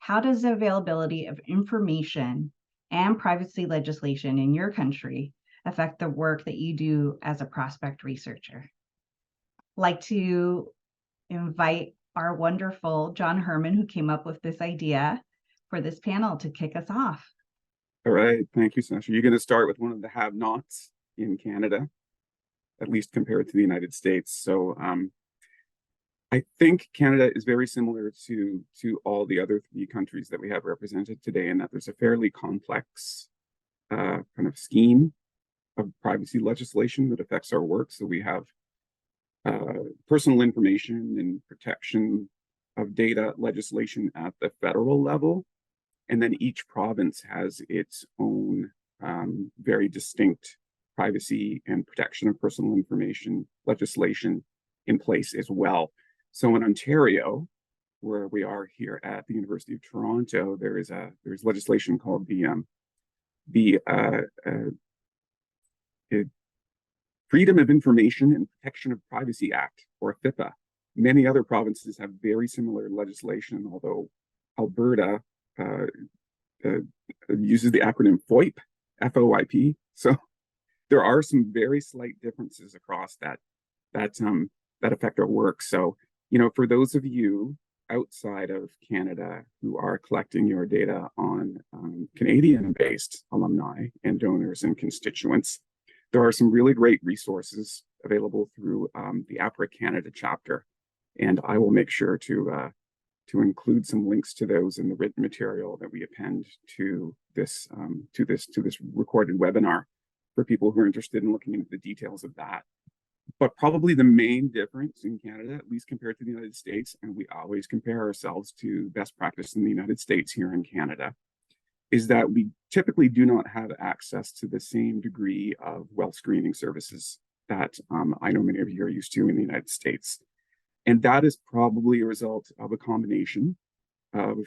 how does the availability of information and privacy legislation in your country affect the work that you do as a prospect researcher? I'd like to invite our wonderful John Herman, who came up with this idea for this panel, to kick us off. All right, thank you, Sasha. You're going to start with one of the have-nots in Canada, at least compared to the United States. So I think Canada is very similar to all the other three countries that we have represented today, in that there's a fairly complex kind of scheme of privacy legislation that affects our work. So we have personal information and protection of data legislation at the federal level. And then each province has its own very distinct privacy and protection of personal information legislation in place as well. So in Ontario, where we are here at the University of Toronto, there's legislation called the Freedom of Information and Protection of Privacy Act, or FIPA. Many other provinces have very similar legislation, although Alberta uses the acronym FOIP, F-O-I-P. So there are some very slight differences across that affect our work. So, you know, for those of you outside of Canada who are collecting your data on Canadian-based alumni and donors and constituents, there are some really great resources available through the Apra Canada chapter, and I will make sure to include some links to those in the written material that we append to this recorded webinar for people who are interested in looking into the details of that. But probably the main difference in Canada, at least compared to the United States, and we always compare ourselves to best practice in the United States here in Canada, is that we typically do not have access to the same degree of wealth screening services that I know many of you are used to in the United States. And that is probably a result of a combination of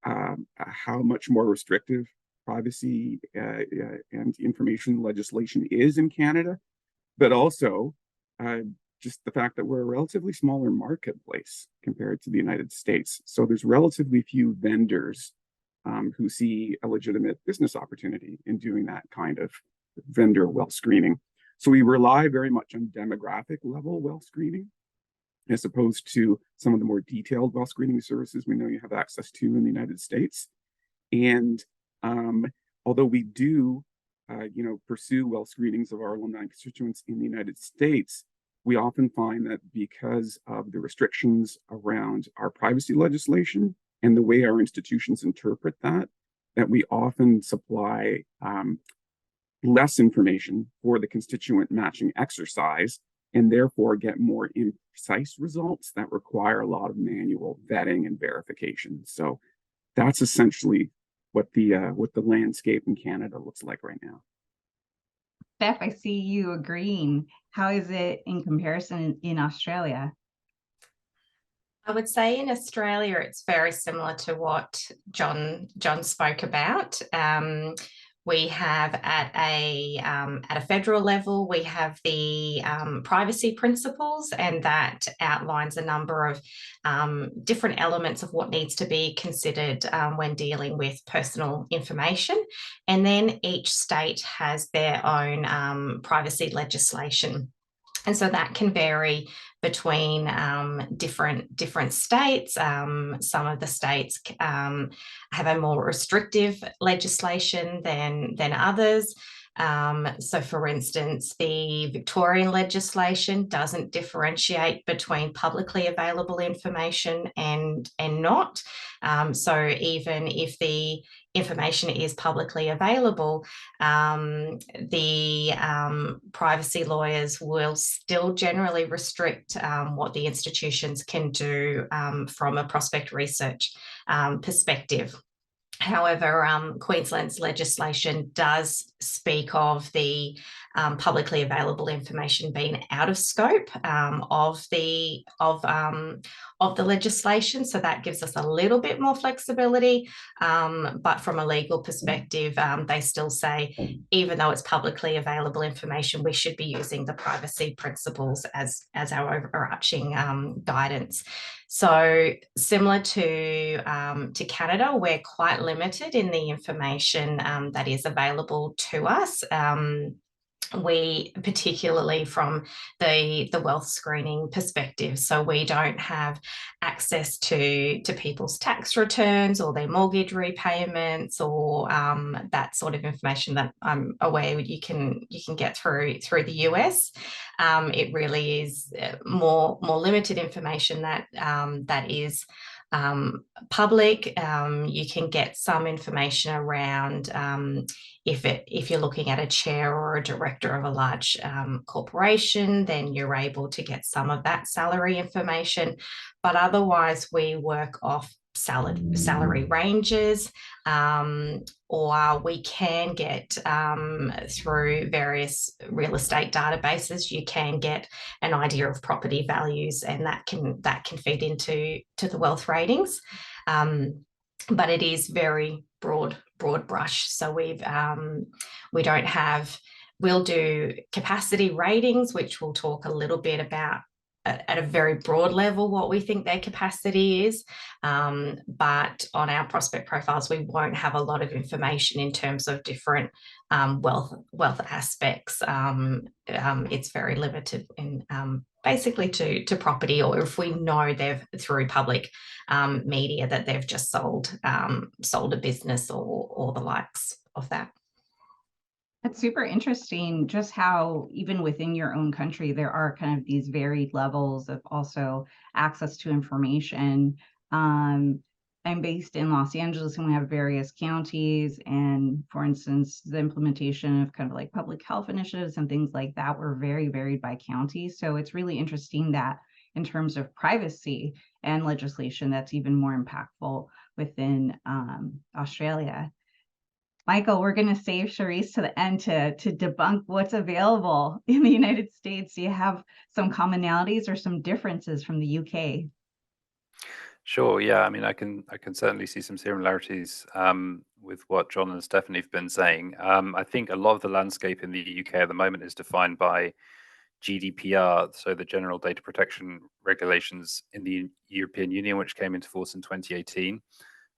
how much more restrictive privacy and information legislation is in Canada, but also just the fact that we're a relatively smaller marketplace compared to the United States. So there's relatively few vendors who see a legitimate business opportunity in doing that kind of vendor wealth screening. So we rely very much on demographic level wealth screening, as opposed to some of the more detailed wealth screening services we know you have access to in the United States. And although we do, pursue wealth screenings of our alumni constituents in the United States, we often find that because of the restrictions around our privacy legislation and the way our institutions interpret that we often supply less information for the constituent matching exercise, and therefore get more imprecise results that require a lot of manual vetting and verification. So that's essentially what the landscape in Canada looks like right now. Steph, I see you agreeing. How is it in comparison in Australia? I would say in Australia, it's very similar to what John spoke about. We have at a federal level, we have the privacy principles, and that outlines a number of different elements of what needs to be considered when dealing with personal information. And then each state has their own privacy legislation. And so that can vary between different states. Some of the states have a more restrictive legislation than others. So, for instance, the Victorian legislation doesn't differentiate between publicly available information and not. So even if the information is publicly available, the privacy lawyers will still generally restrict what the institutions can do from a prospect research perspective. However, Queensland's legislation does speak of the publicly available information being out of scope of the legislation. So that gives us a little bit more flexibility. But from a legal perspective, they still say, even though it's publicly available information, we should be using the privacy principles as our overarching guidance. So similar to Canada, we're quite limited in the information that is available to us. We particularly from the wealth screening perspective, so we don't have access to people's tax returns or their mortgage repayments or that sort of information that I'm aware you can get through the US. It really is more limited information that that is public. You can get some information around if you're looking at a chair or a director of a large corporation, then you're able to get some of that salary information. But otherwise, we work off salary ranges, or we can get through various real estate databases, you can get an idea of property values, and that can feed into the wealth ratings. But it is very broad brush. So we don't have, we'll do capacity ratings, which we'll talk a little bit about at a very broad level what we think their capacity is. But on our prospect profiles, we won't have a lot of information in terms of different wealth aspects. It's very limited in basically to property, or if we know they've through public media that they've just sold a business or the likes of that. That's super interesting, just how even within your own country, there are kind of these varied levels of also access to information. I'm based in Los Angeles, and we have various counties. And for instance, the implementation of kind of like public health initiatives and things like that were very varied by county. So it's really interesting that in terms of privacy and legislation, that's even more impactful within Australia. Michael, we're going to save Charisse to the end to debunk what's available in the United States. Do you have some commonalities or some differences from the UK? Sure. Yeah. I mean, I can certainly see some similarities with what John and Stephanie have been saying. I think a lot of the landscape in the UK at the moment is defined by GDPR, so the General Data Protection Regulations in the European Union, which came into force in 2018.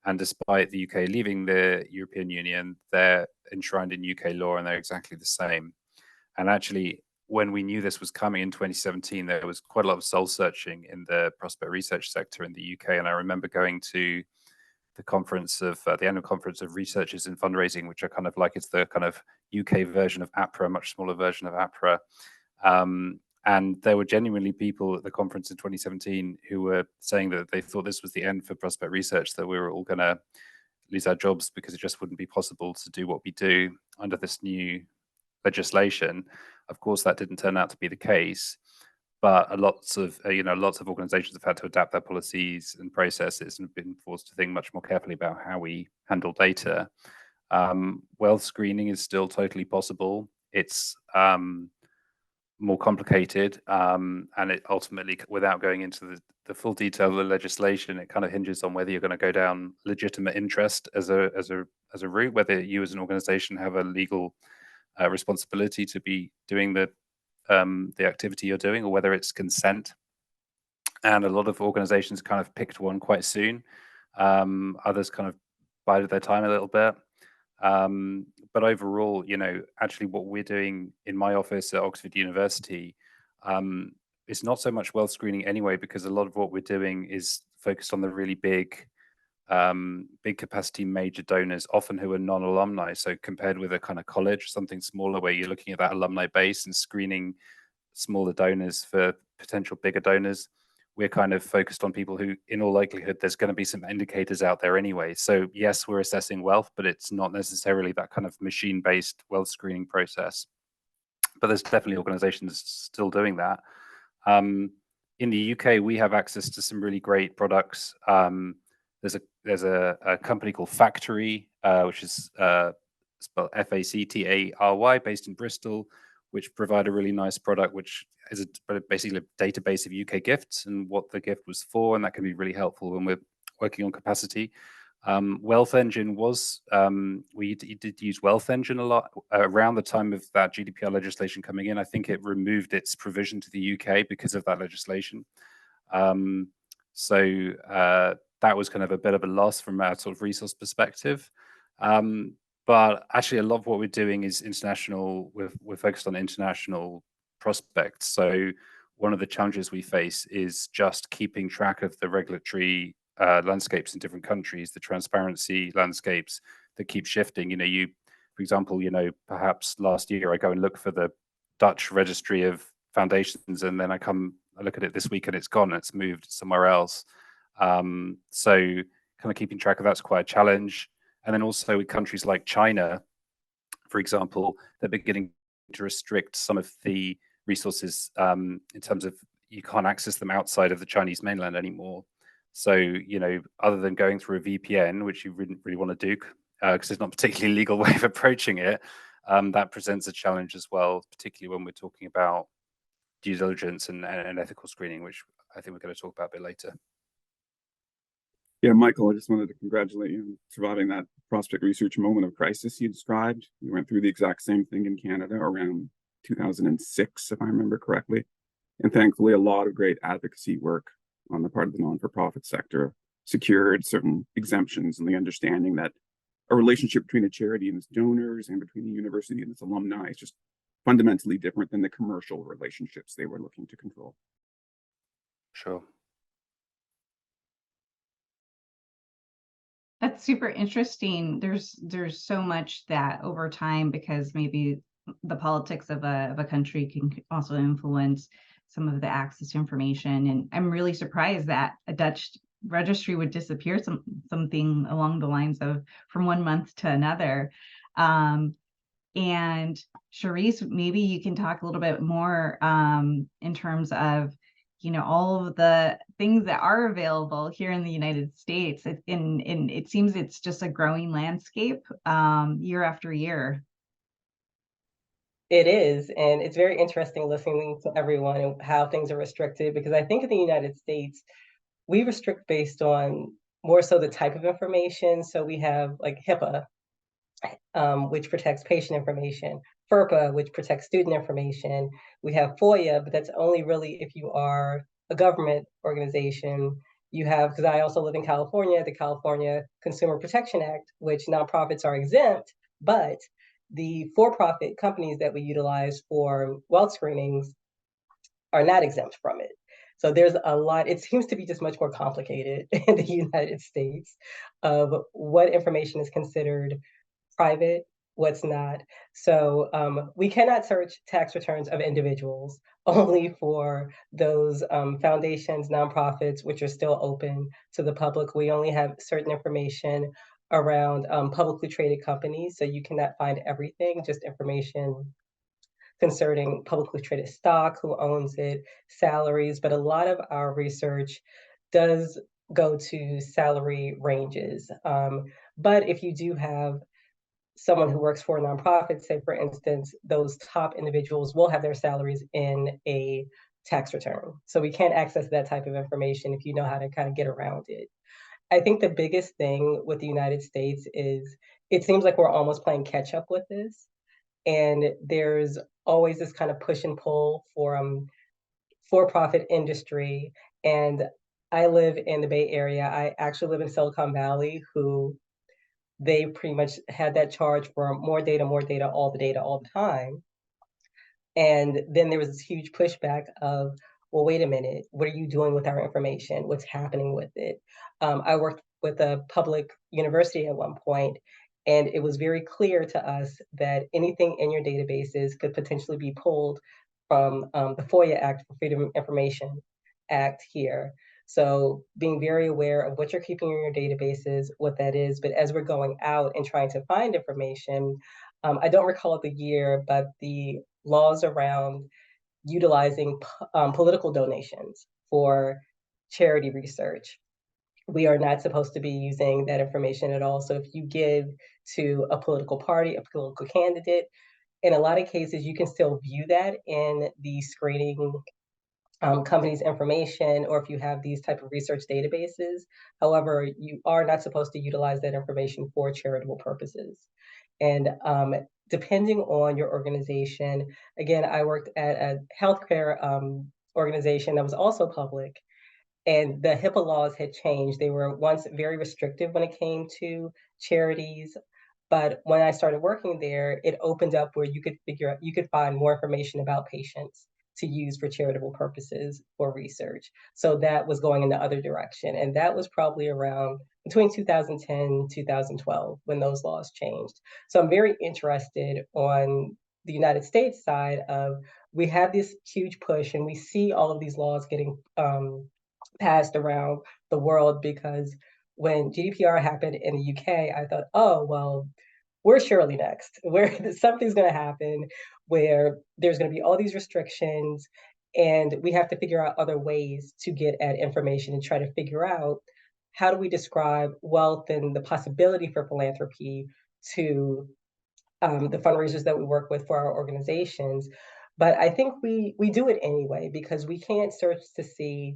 And despite the UK leaving the European Union, they're enshrined in UK law, and they're exactly the same. And actually, when we knew this was coming in 2017, there was quite a lot of soul searching in the prospect research sector in the UK. And I remember going to the conference of the annual conference of researchers in fundraising, which are kind of like, it's the kind of UK version of Apra, a much smaller version of Apra. And there were genuinely people at the conference in 2017 who were saying that they thought this was the end for prospect research, that we were all going to lose our jobs because it just wouldn't be possible to do what we do under this new legislation. Of course, that didn't turn out to be the case, but lots of organizations have had to adapt their policies and processes and have been forced to think much more carefully about how we handle data. Wealth screening is still totally possible. It's more complicated, and it ultimately, without going into the full detail of the legislation, it kind of hinges on whether you're going to go down legitimate interest as a route, whether you as an organization have a legal responsibility to be doing the activity you're doing, or whether it's consent. And a lot of organizations kind of picked one quite soon. Others kind of bided their time a little bit. But overall, actually what we're doing in my office at Oxford University, it's not so much wealth screening anyway, because a lot of what we're doing is focused on the really big capacity major donors, often who are non-alumni. So compared with a kind of college, something smaller, where you're looking at that alumni base and screening smaller donors for potential bigger donors, we're kind of focused on people who, in all likelihood, there's going to be some indicators out there anyway. So yes, we're assessing wealth, but it's not necessarily that kind of machine-based wealth screening process. But there's definitely organizations still doing that. In the UK, we have access to some really great products. There's a company called Factory, which is spelled Factary, based in Bristol, which provide a really nice product, which is basically a database of UK gifts and what the gift was for, and that can be really helpful when we're working on capacity. Wealth Engine was, we did use Wealth Engine a lot around the time of that GDPR legislation coming in. I think it removed its provision to the UK because of that legislation. So that was kind of a bit of a loss from our sort of resource perspective. But actually a lot of what we're doing is international. We're focused on international prospects. So one of the challenges we face is just keeping track of the regulatory landscapes in different countries, the transparency landscapes that keep shifting. For example, perhaps last year I go and look for the Dutch registry of foundations, and then I look at it this week and it's gone, it's moved somewhere else. So kind of keeping track of that's quite a challenge. And then also with countries like China, for example, they're beginning to restrict some of the resources in terms of you can't access them outside of the Chinese mainland anymore. So, other than going through a VPN, which you wouldn't really want to do because it's not a particularly legal way of approaching it, that presents a challenge as well, particularly when we're talking about due diligence and ethical screening, which I think we're going to talk about a bit later. Yeah, Michael, I just wanted to congratulate you on surviving that prospect research moment of crisis you described. We went through the exact same thing in Canada around 2006, if I remember correctly. And thankfully, a lot of great advocacy work on the part of the non-for-profit sector secured certain exemptions and the understanding that a relationship between a charity and its donors and between the university and its alumni is just fundamentally different than the commercial relationships they were looking to control. Sure. That's super interesting. There's so much that over time, because maybe the politics of a country can also influence some of the access to information. And I'm really surprised that a Dutch registry would disappear, something along the lines of from one month to another. And Charisse, maybe you can talk a little bit more in terms of all of the things that are available here in the United States. It seems it's just a growing landscape year after year. It is, and it's very interesting listening to everyone and how things are restricted, because I think in the United States, we restrict based on more so the type of information. So we have like HIPAA, which protects patient information, FERPA, which protects student information. We have FOIA, but that's only really if you are a government organization. You have, because I also live in California, the California Consumer Protection Act, which nonprofits are exempt, but the for-profit companies that we utilize for wealth screenings are not exempt from it. So there's a lot, it seems to be just much more complicated in the United States of what information is considered private, what's not. So we cannot search tax returns of individuals, only for those foundations, nonprofits, which are still open to the public. We only have certain information around publicly traded companies. So you cannot find everything, just information concerning publicly traded stock, who owns it, salaries. But a lot of our research does go to salary ranges. But if you do have someone who works for a nonprofit, say for instance, those top individuals will have their salaries in a tax return. So we can't access that type of information if you know how to kind of get around it. I think the biggest thing with the United States is it seems like we're almost playing catch up with this. And there's always this kind of push and pull for-profit industry. And I live in the Bay Area. I actually live in Silicon Valley, who they pretty much had that charge for more data, all the time. And then there was this huge pushback of, well, wait a minute, what are you doing with our information? What's happening with it? I worked with a public university at one point, and it was very clear to us that anything in your databases could potentially be pulled from the FOIA Act, for Freedom of Information Act here. So being very aware of what you're keeping in your databases, what that is. But as we're going out and trying to find information, I don't recall the year, but the laws around utilizing political donations for charity research, we are not supposed to be using that information at all. So if you give to a political party, a political candidate, in a lot of cases, you can still view that in the screening company's information, or if you have these type of research databases. However, you are not supposed to utilize that information for charitable purposes. And depending on your organization, again, I worked at a healthcare organization that was also public, and the HIPAA laws had changed. They were once very restrictive when it came to charities. But when I started working there, it opened up where you could find more information about patients to use for charitable purposes for research. So that was going in the other direction. And that was probably around between 2010, 2012 when those laws changed. So I'm very interested on the United States side of, we have this huge push and we see all of these laws getting passed around the world, because when GDPR happened in the UK, I thought, oh, well, we're surely next, where something's going to happen where there's going to be all these restrictions, and we have to figure out other ways to get at information and try to figure out how do we describe wealth and the possibility for philanthropy to the fundraisers that we work with for our organizations. But I think we do it anyway, because we can't search to see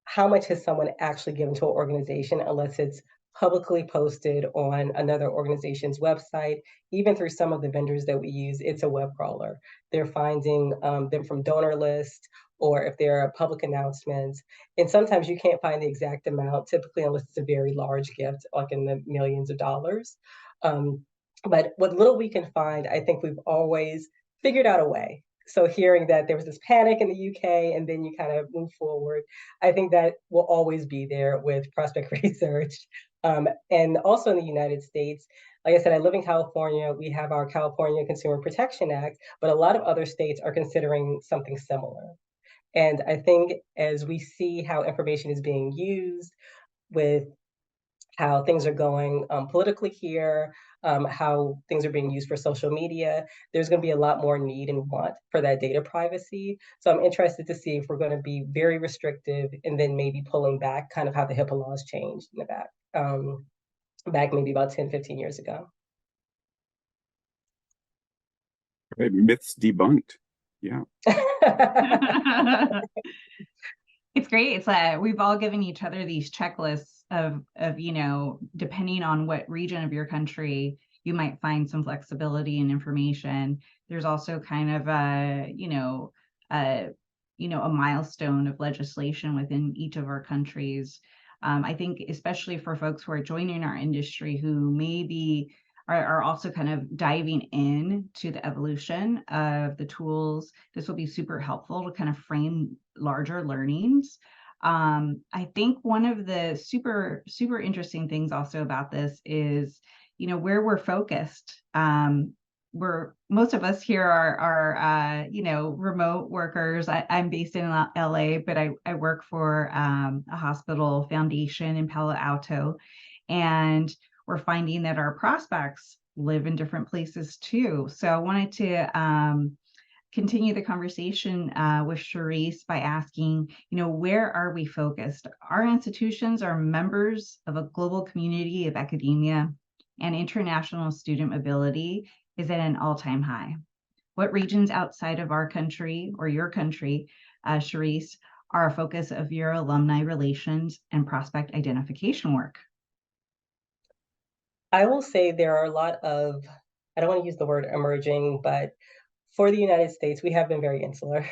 how much has someone actually given to an organization unless it's publicly posted on another organization's website. Even through some of the vendors that we use, it's a web crawler. They're finding them from donor lists, or if there are public announcements. And sometimes you can't find the exact amount, typically unless it's a very large gift, like in the millions of dollars. But what little we can find, I think we've always figured out a way. So hearing that there was this panic in the UK and then you kind of move forward, I think that will always be there with prospect research. And also in the United States, like I said, I live in California. We have our California Consumer Protection Act, but a lot of other states are considering something similar. And I think as we see how information is being used, with how things are going politically here, how things are being used for social media, there's going to be a lot more need and want for that data privacy. So I'm interested to see if we're going to be very restrictive and then maybe pulling back, kind of how the HIPAA laws changed in the back maybe about 10, 15 years ago. Right, myths debunked. Yeah. It's great. It's we've all given each other these checklists of depending on what region of your country, you might find some flexibility in information. There's also kind of a milestone of legislation within each of our countries. I think especially for folks who are joining our industry who maybe are also kind of diving in to the evolution of the tools, this will be super helpful to kind of frame larger learnings. I think one of the super interesting things also about this is, where we're focused. Most of us here are remote workers. I'm based in LA, but I work for a hospital foundation in Palo Alto, and we're finding that our prospects live in different places too. So I wanted to continue the conversation with Charisse by asking, where are we focused? Our institutions are members of a global community of academia, and international student mobility is at an all-time high. What regions outside of our country or your country, Charisse, are a focus of your alumni relations and prospect identification work? I will say there are a lot of, I don't want to use the word emerging, but for the United States, we have been very insular.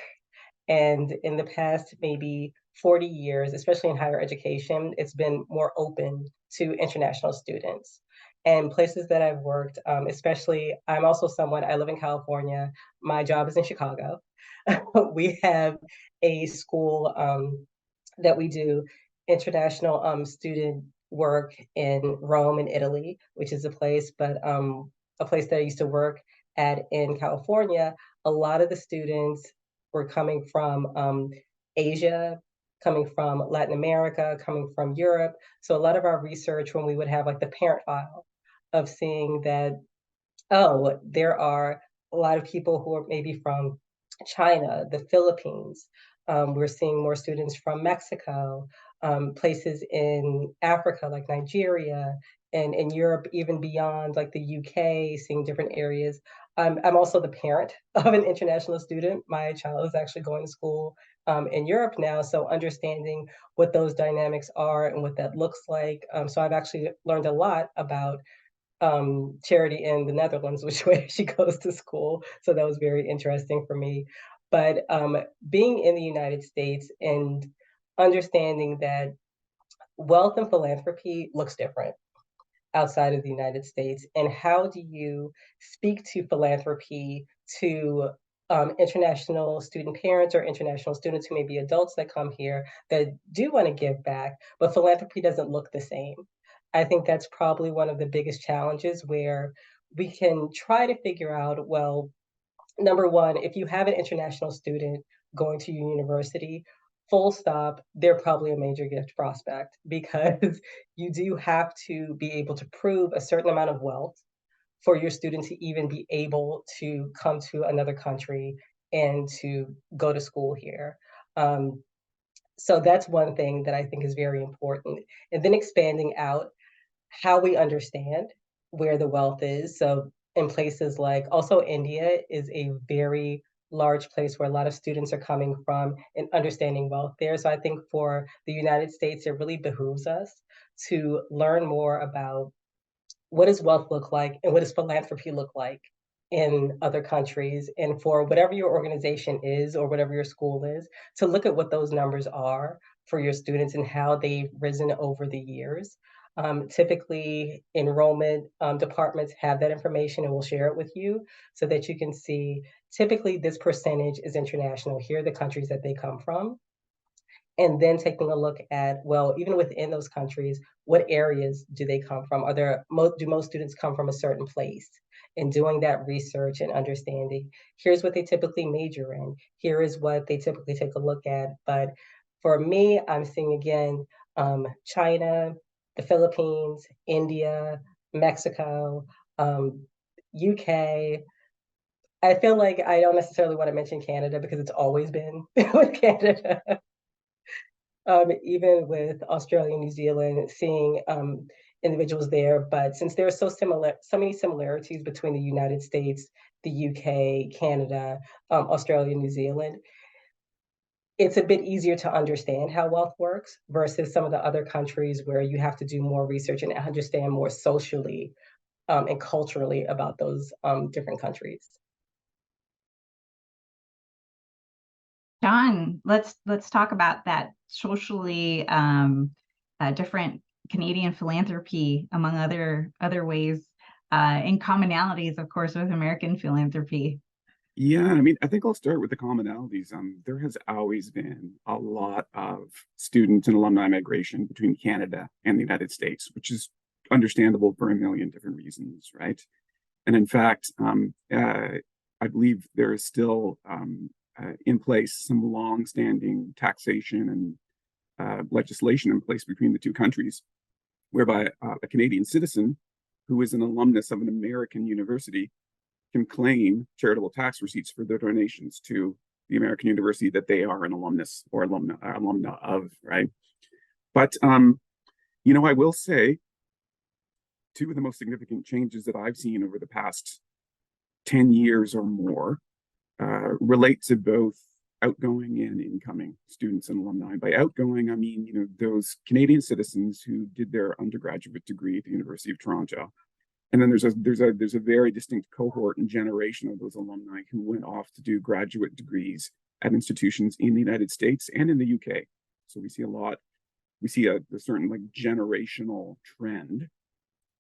And in the past, maybe 40 years, especially in higher education, it's been more open to international students. And places that I've worked, especially, I'm also someone, I live in California. My job is in Chicago. We have a school that we do international student work in Rome in Italy, which is a place, but a place that I used to work at in California. A lot of the students were coming from Asia, coming from Latin America, coming from Europe. So a lot of our research, when we would have like the parent file of seeing that, oh, there are a lot of people who are maybe from China, the Philippines. We're seeing more students from Mexico, places in Africa like Nigeria, and in Europe, even beyond like the UK, seeing different areas. I'm also the parent of an international student. My child is actually going to school in Europe now, so understanding what those dynamics are and what that looks like. So I've actually learned a lot about Charity in the Netherlands, which way she goes to school. So that was very interesting for me. But being in the United States and understanding that wealth and philanthropy looks different outside of the United States, and how do you speak to philanthropy to international student parents or international students who may be adults that come here that do want to give back, but philanthropy doesn't look the same. I think that's probably one of the biggest challenges where we can try to figure out, well, number one, if you have an international student going to your university, full stop, they're probably a major gift prospect because you do have to be able to prove a certain amount of wealth for your student to even be able to come to another country and to go to school here. So that's one thing that I think is very important. And then expanding out how we understand where the wealth is. So in places like also India is a very large place where a lot of students are coming from and understanding wealth there. So I think for the United States, it really behooves us to learn more about what does wealth look like and what does philanthropy look like in other countries, and for whatever your organization is or whatever your school is, to look at what those numbers are for your students and how they've risen over the years. Typically, enrollment departments have that information and will share it with you so that you can see typically this percentage is international. Here are the countries that they come from. And then taking a look at, well, even within those countries, what areas do they come from? Do most students come from a certain place? And doing that research and understanding, here's what they typically major in. Here is what they typically take a look at. But for me, I'm seeing again, China, the Philippines, India, Mexico, UK. I feel like I don't necessarily want to mention Canada because it's always been with Canada. Even with Australia and New Zealand, seeing individuals there. But since there are so many similarities between the United States, the UK, Canada, Australia, New Zealand, it's a bit easier to understand how wealth works versus some of the other countries where you have to do more research and understand more socially and culturally about those different countries. John, let's talk about that socially different Canadian philanthropy, among other ways, in commonalities, of course, with American philanthropy. Yeah, I mean, I think I'll start with the commonalities. There has always been a lot of student and alumni migration between Canada and the United States, which is understandable for a million different reasons, right? And in fact, I believe there is still in place some long-standing taxation and legislation in place between the two countries, whereby a Canadian citizen who is an alumnus of an American university can claim charitable tax receipts for their donations to the American university that they are an alumnus or alumna of, right? But you know, I will say two of the most significant changes that I've seen over the past 10 years or more relate to both outgoing and incoming students and alumni. By outgoing, I mean, you know, those Canadian citizens who did their undergraduate degree at the University of Toronto. And then there's a very distinct cohort and generation of those alumni who went off to do graduate degrees at institutions in the United States and in the UK. So we see a certain like generational trend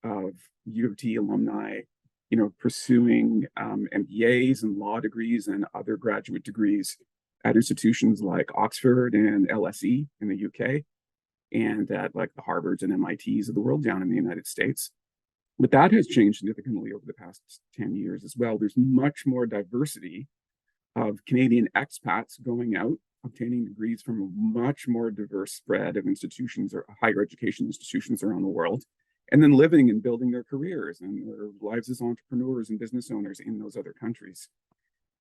of U of T alumni, you know, pursuing MBAs and law degrees and other graduate degrees at institutions like Oxford and LSE in the UK, and at like the Harvards and MITs of the world down in the United States. But that has changed significantly over the past 10 years as well. There's much more diversity of Canadian expats going out, obtaining degrees from a much more diverse spread of institutions or higher education institutions around the world, and then living and building their careers and their lives as entrepreneurs and business owners in those other countries.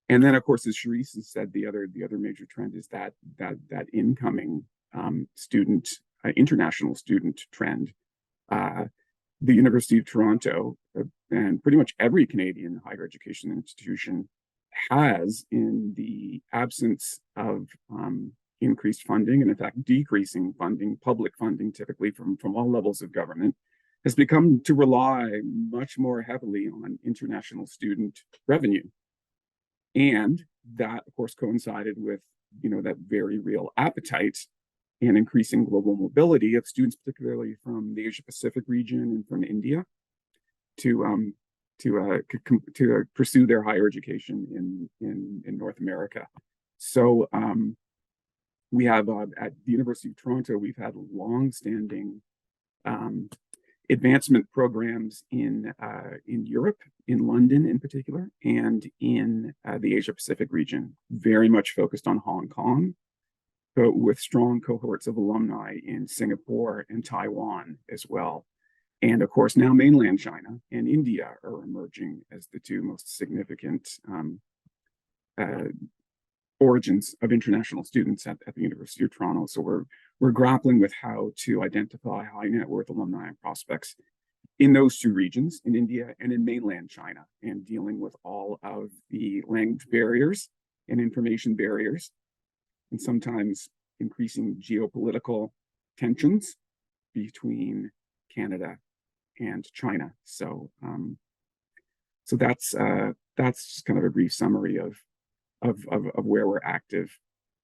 And then, of course, as Charisse has said, the other major trend is that incoming international student trend. The University of Toronto and pretty much every Canadian higher education institution has, in the absence of increased funding, and in fact decreasing funding, public funding typically from all levels of government, has become to rely much more heavily on international student revenue. And that, of course, coincided with, that very real appetite and increasing global mobility of students, particularly from the Asia Pacific region and from India, to pursue their higher education in North America. So we have at the University of Toronto, we've had long-standing advancement programs in Europe, in London in particular, and in the Asia Pacific region, very much focused on Hong Kong, but with strong cohorts of alumni in Singapore and Taiwan as well. And of course, now mainland China and India are emerging as the two most significant origins of international students at the University of Toronto. So we're grappling with how to identify high net worth alumni and prospects in those two regions, in India and in mainland China, and dealing with all of the language barriers and information barriers, and sometimes increasing geopolitical tensions between Canada and China. So that's just kind of a brief summary of where we're active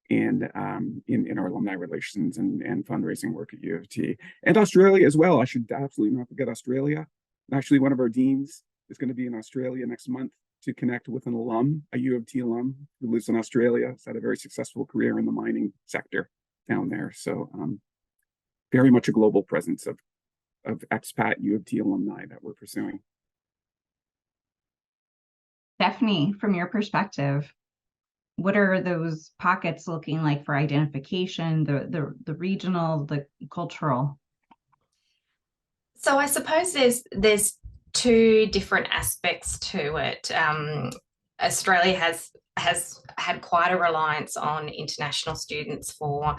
in our alumni relations and fundraising work at U of T. And Australia as well. I should absolutely not forget Australia. Actually, one of our deans is going to be in Australia next month to connect with an alum, a U of T alum who lives in Australia. He's had a very successful career in the mining sector down there. So very much a global presence of expat U of T alumni that we're pursuing. Stephanie, from your perspective, what are those pockets looking like for identification, the regional, the cultural? So I suppose there's two different aspects to it. Australia has had quite a reliance on international students for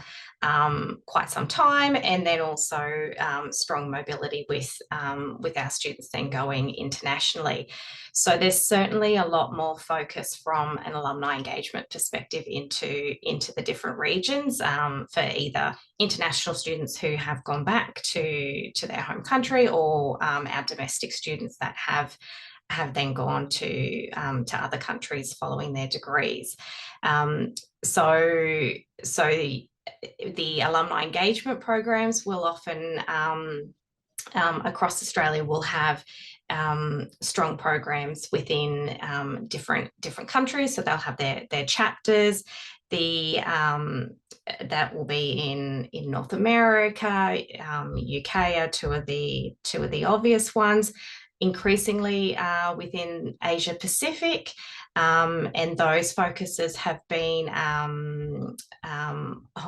quite some time, and then also strong mobility with our students then going internationally. So there's certainly a lot more focus from an alumni engagement perspective into the different regions for either international students who have gone back to their home country, or our domestic students that have then gone to other countries following their degrees. So the alumni engagement programs will often across Australia will have strong programs within different countries. So they'll have their chapters. That will be in North America, UK are two of the obvious ones. Increasingly within Asia Pacific, and those focuses have been Hong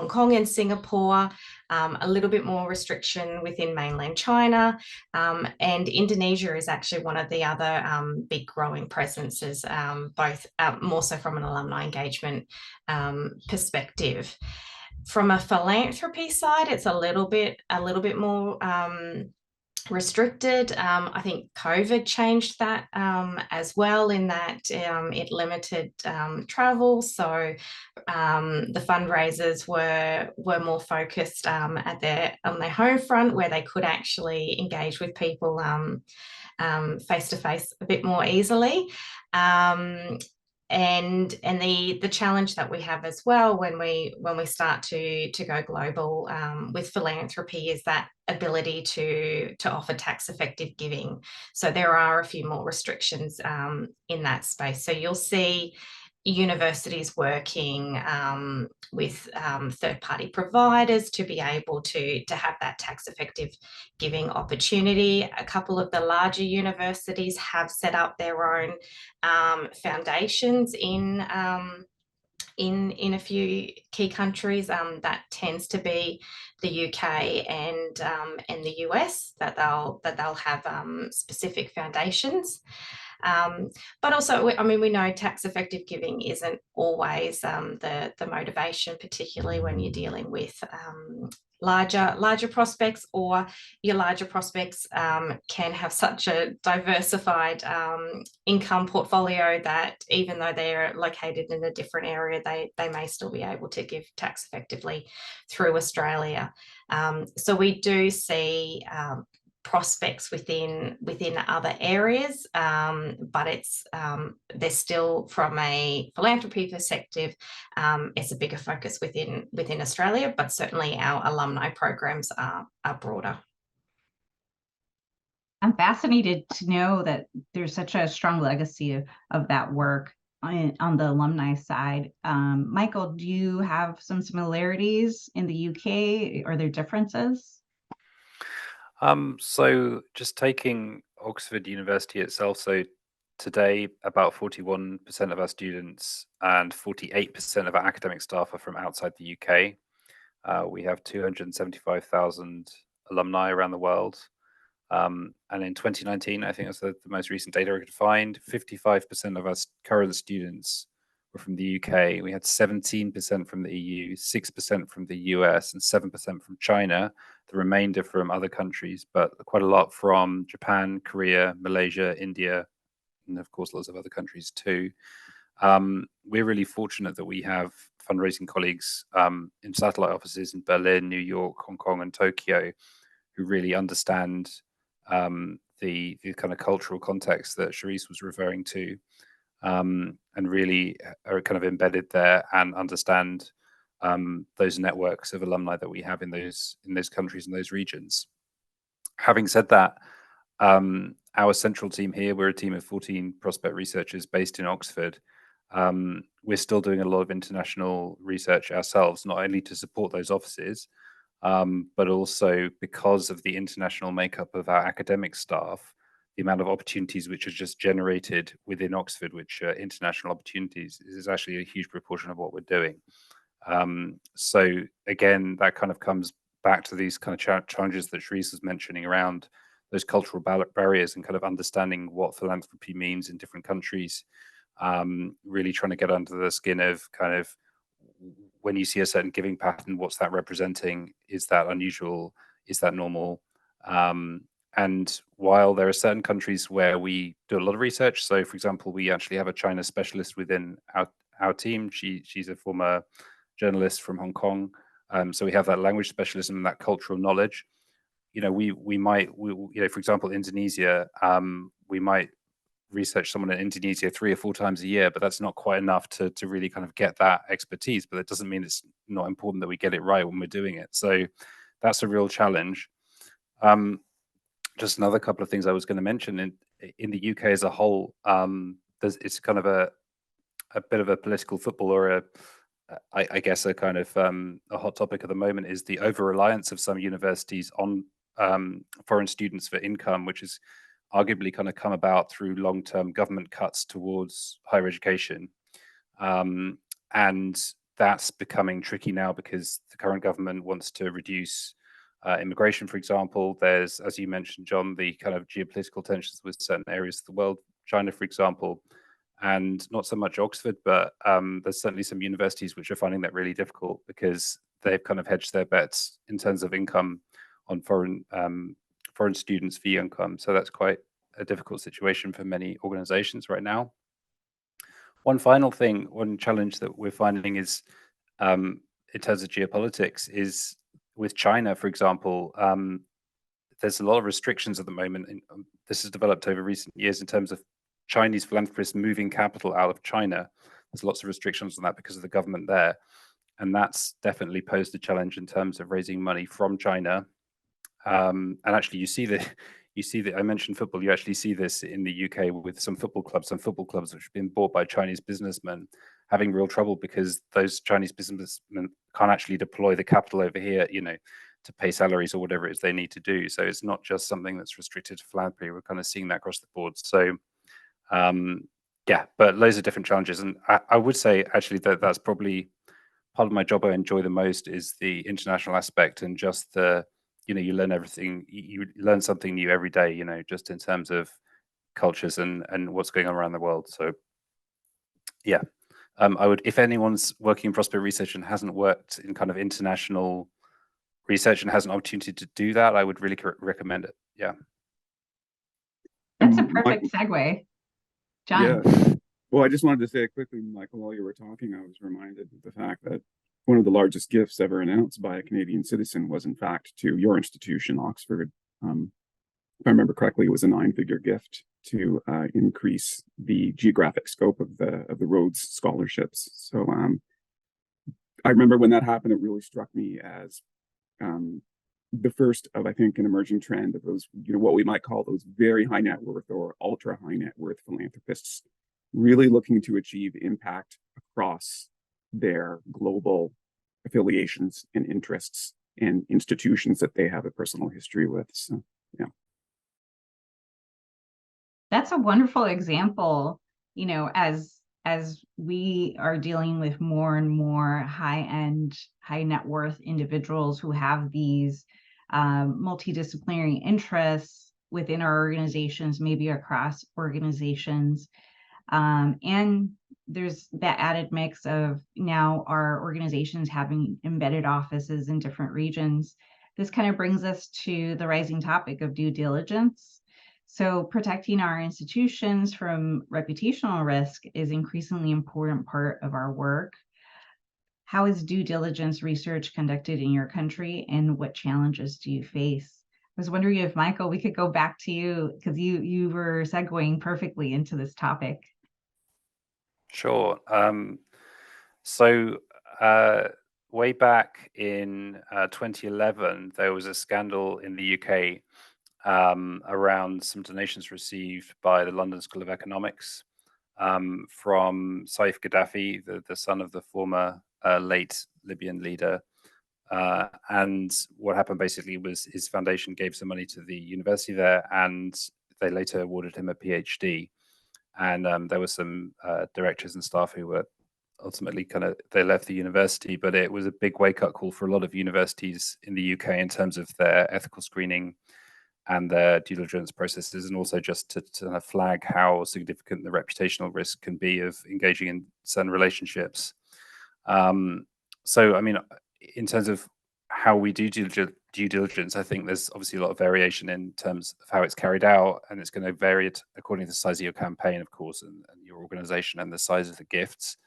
Kong and Singapore, a little bit more restriction within mainland China, and Indonesia is actually one of the other big growing presences, both more so from an alumni engagement perspective. From a philanthropy side, it's a little bit more restricted. I think COVID changed that as well, in that it limited travel. So the fundraisers were more focused on their home front, where they could actually engage with people face to face a bit more easily. And the challenge that we have as well when we start to go global with philanthropy is that ability to offer tax effective giving. So there are a few more restrictions in that space. So you'll see universities working with third-party providers to be able to have that tax-effective giving opportunity. A couple of the larger universities have set up their own foundations in a few key countries. That tends to be the UK and the US, that they'll have specific foundations. But also, I mean, we know tax effective giving isn't always the motivation, particularly when you're dealing with larger prospects, or your larger prospects can have such a diversified income portfolio that even though they're located in a different area, they may still be able to give tax effectively through Australia. So we do see prospects within other areas, but it's there's still, from a philanthropy perspective, it's a bigger focus within Australia, but certainly our alumni programs are broader. I'm fascinated to know that there's such a strong legacy of that work on the alumni side. Michael, do you have some similarities in the UK? Are there differences? So just taking Oxford University itself, so today about 41% of our students and 48% of our academic staff are from outside the UK. We have 275,000 alumni around the world. And in 2019, I think that's the most recent data I could find, 55% of our current students were from the UK. We had 17% from the EU, 6% from the US, and 7% from China. The remainder from other countries, but quite a lot from Japan, Korea, Malaysia, India, and of course lots of other countries too. We're really fortunate that we have fundraising colleagues in satellite offices in Berlin, New York, Hong Kong, and Tokyo, who really understand the kind of cultural context that Charisse was referring to, and really are kind of embedded there and understand those networks of alumni that we have in those countries and those regions. Having said that, our central team here, we're a team of 14 prospect researchers based in Oxford. We're still doing a lot of international research ourselves, not only to support those offices, but also because of the international makeup of our academic staff, the amount of opportunities which are just generated within Oxford, which are international opportunities, is actually a huge proportion of what we're doing. So again, that kind of comes back to these kind of challenges that Charisse was mentioning around those cultural barriers and kind of understanding what philanthropy means in different countries, really trying to get under the skin of kind of, when you see a certain giving pattern, what's that representing? Is that unusual? Is that normal? And while there are certain countries where we do a lot of research, so for example, we actually have a China specialist within our team. She's a former journalist from Hong Kong. So we have that language specialism and that cultural knowledge. You know, we might, for example, Indonesia, we might research someone in Indonesia 3 or 4 times a year, but that's not quite enough to really kind of get that expertise. But that doesn't mean it's not important that we get it right when we're doing it. So that's a real challenge. Just another couple of things I was going to mention in the UK as a whole, it's kind of a bit of a political football, or I guess a kind of a hot topic at the moment, is the over-reliance of some universities on foreign students for income, which is arguably kind of come about through long-term government cuts towards higher education. And that's becoming tricky now because the current government wants to reduce immigration, for example. There's, as you mentioned, John, the kind of geopolitical tensions with certain areas of the world, China, for example, and not so much Oxford, but there's certainly some universities which are finding that really difficult because they've kind of hedged their bets in terms of income on foreign students' fee income. So that's quite a difficult situation for many organizations right now. One final thing, one challenge that we're finding is, in terms of geopolitics, is with China, for example, there's a lot of restrictions at the moment. And this has developed over recent years in terms of Chinese philanthropists moving capital out of China. There's lots of restrictions on that because of the government there. And that's definitely posed a challenge in terms of raising money from China. And actually, you see that I mentioned football. You actually see this in the UK with some football clubs which have been bought by Chinese businessmen having real trouble because those Chinese businessmen can't actually deploy the capital over here, to pay salaries or whatever it is they need to do. So it's not just something that's restricted to philanthropy. We're kind of seeing that across the board. So yeah, but loads of different challenges. And I would say actually that's probably part of my job I enjoy the most, is the international aspect and just the, you learn everything, you learn something new every day, just in terms of cultures and what's going on around the world. So yeah, I would, if anyone's working in prospect research and hasn't worked in kind of international research and has an opportunity to do that, I would really recommend it. Yeah. That's a perfect segue. John. Yeah. Well, I just wanted to say quickly, Michael, while you were talking, I was reminded of the fact that one of the largest gifts ever announced by a Canadian citizen was, in fact, to your institution, Oxford. If I remember correctly, it was a 9-figure gift to increase the geographic scope of the Rhodes scholarships. So I remember when that happened, it really struck me as the first of, I think, an emerging trend of those, what we might call those very high net worth or ultra high net worth philanthropists really looking to achieve impact across their global affiliations and interests and institutions that they have a personal history with. So, yeah. That's a wonderful example, as we are dealing with more and more high-end, high net worth individuals who have these multidisciplinary interests within our organizations, maybe across organizations. And there's that added mix of now our organizations having embedded offices in different regions. This kind of brings us to the rising topic of due diligence. So protecting our institutions from reputational risk is increasingly important part of our work. How is due diligence research conducted in your country, and what challenges do you face? I was wondering if, Michael, we could go back to you, because you were segueing perfectly into this topic. Sure. So way back in 2011, there was a scandal in the UK around some donations received by the London School of Economics from Saif Gaddafi, the son of the former late Libyan leader. And what happened basically was his foundation gave some money to the university there, and they later awarded him a PhD. And there were some directors and staff who were ultimately they left the university, but it was a big wake-up call for a lot of universities in the UK in terms of their ethical screening and their due diligence processes, and also just to flag how significant the reputational risk can be of engaging in certain relationships. So, I mean, in terms of how we do due diligence, I think there's obviously a lot of variation in terms of how it's carried out, and it's going to vary according to the size of your campaign, of course, and your organization and the size of the gifts.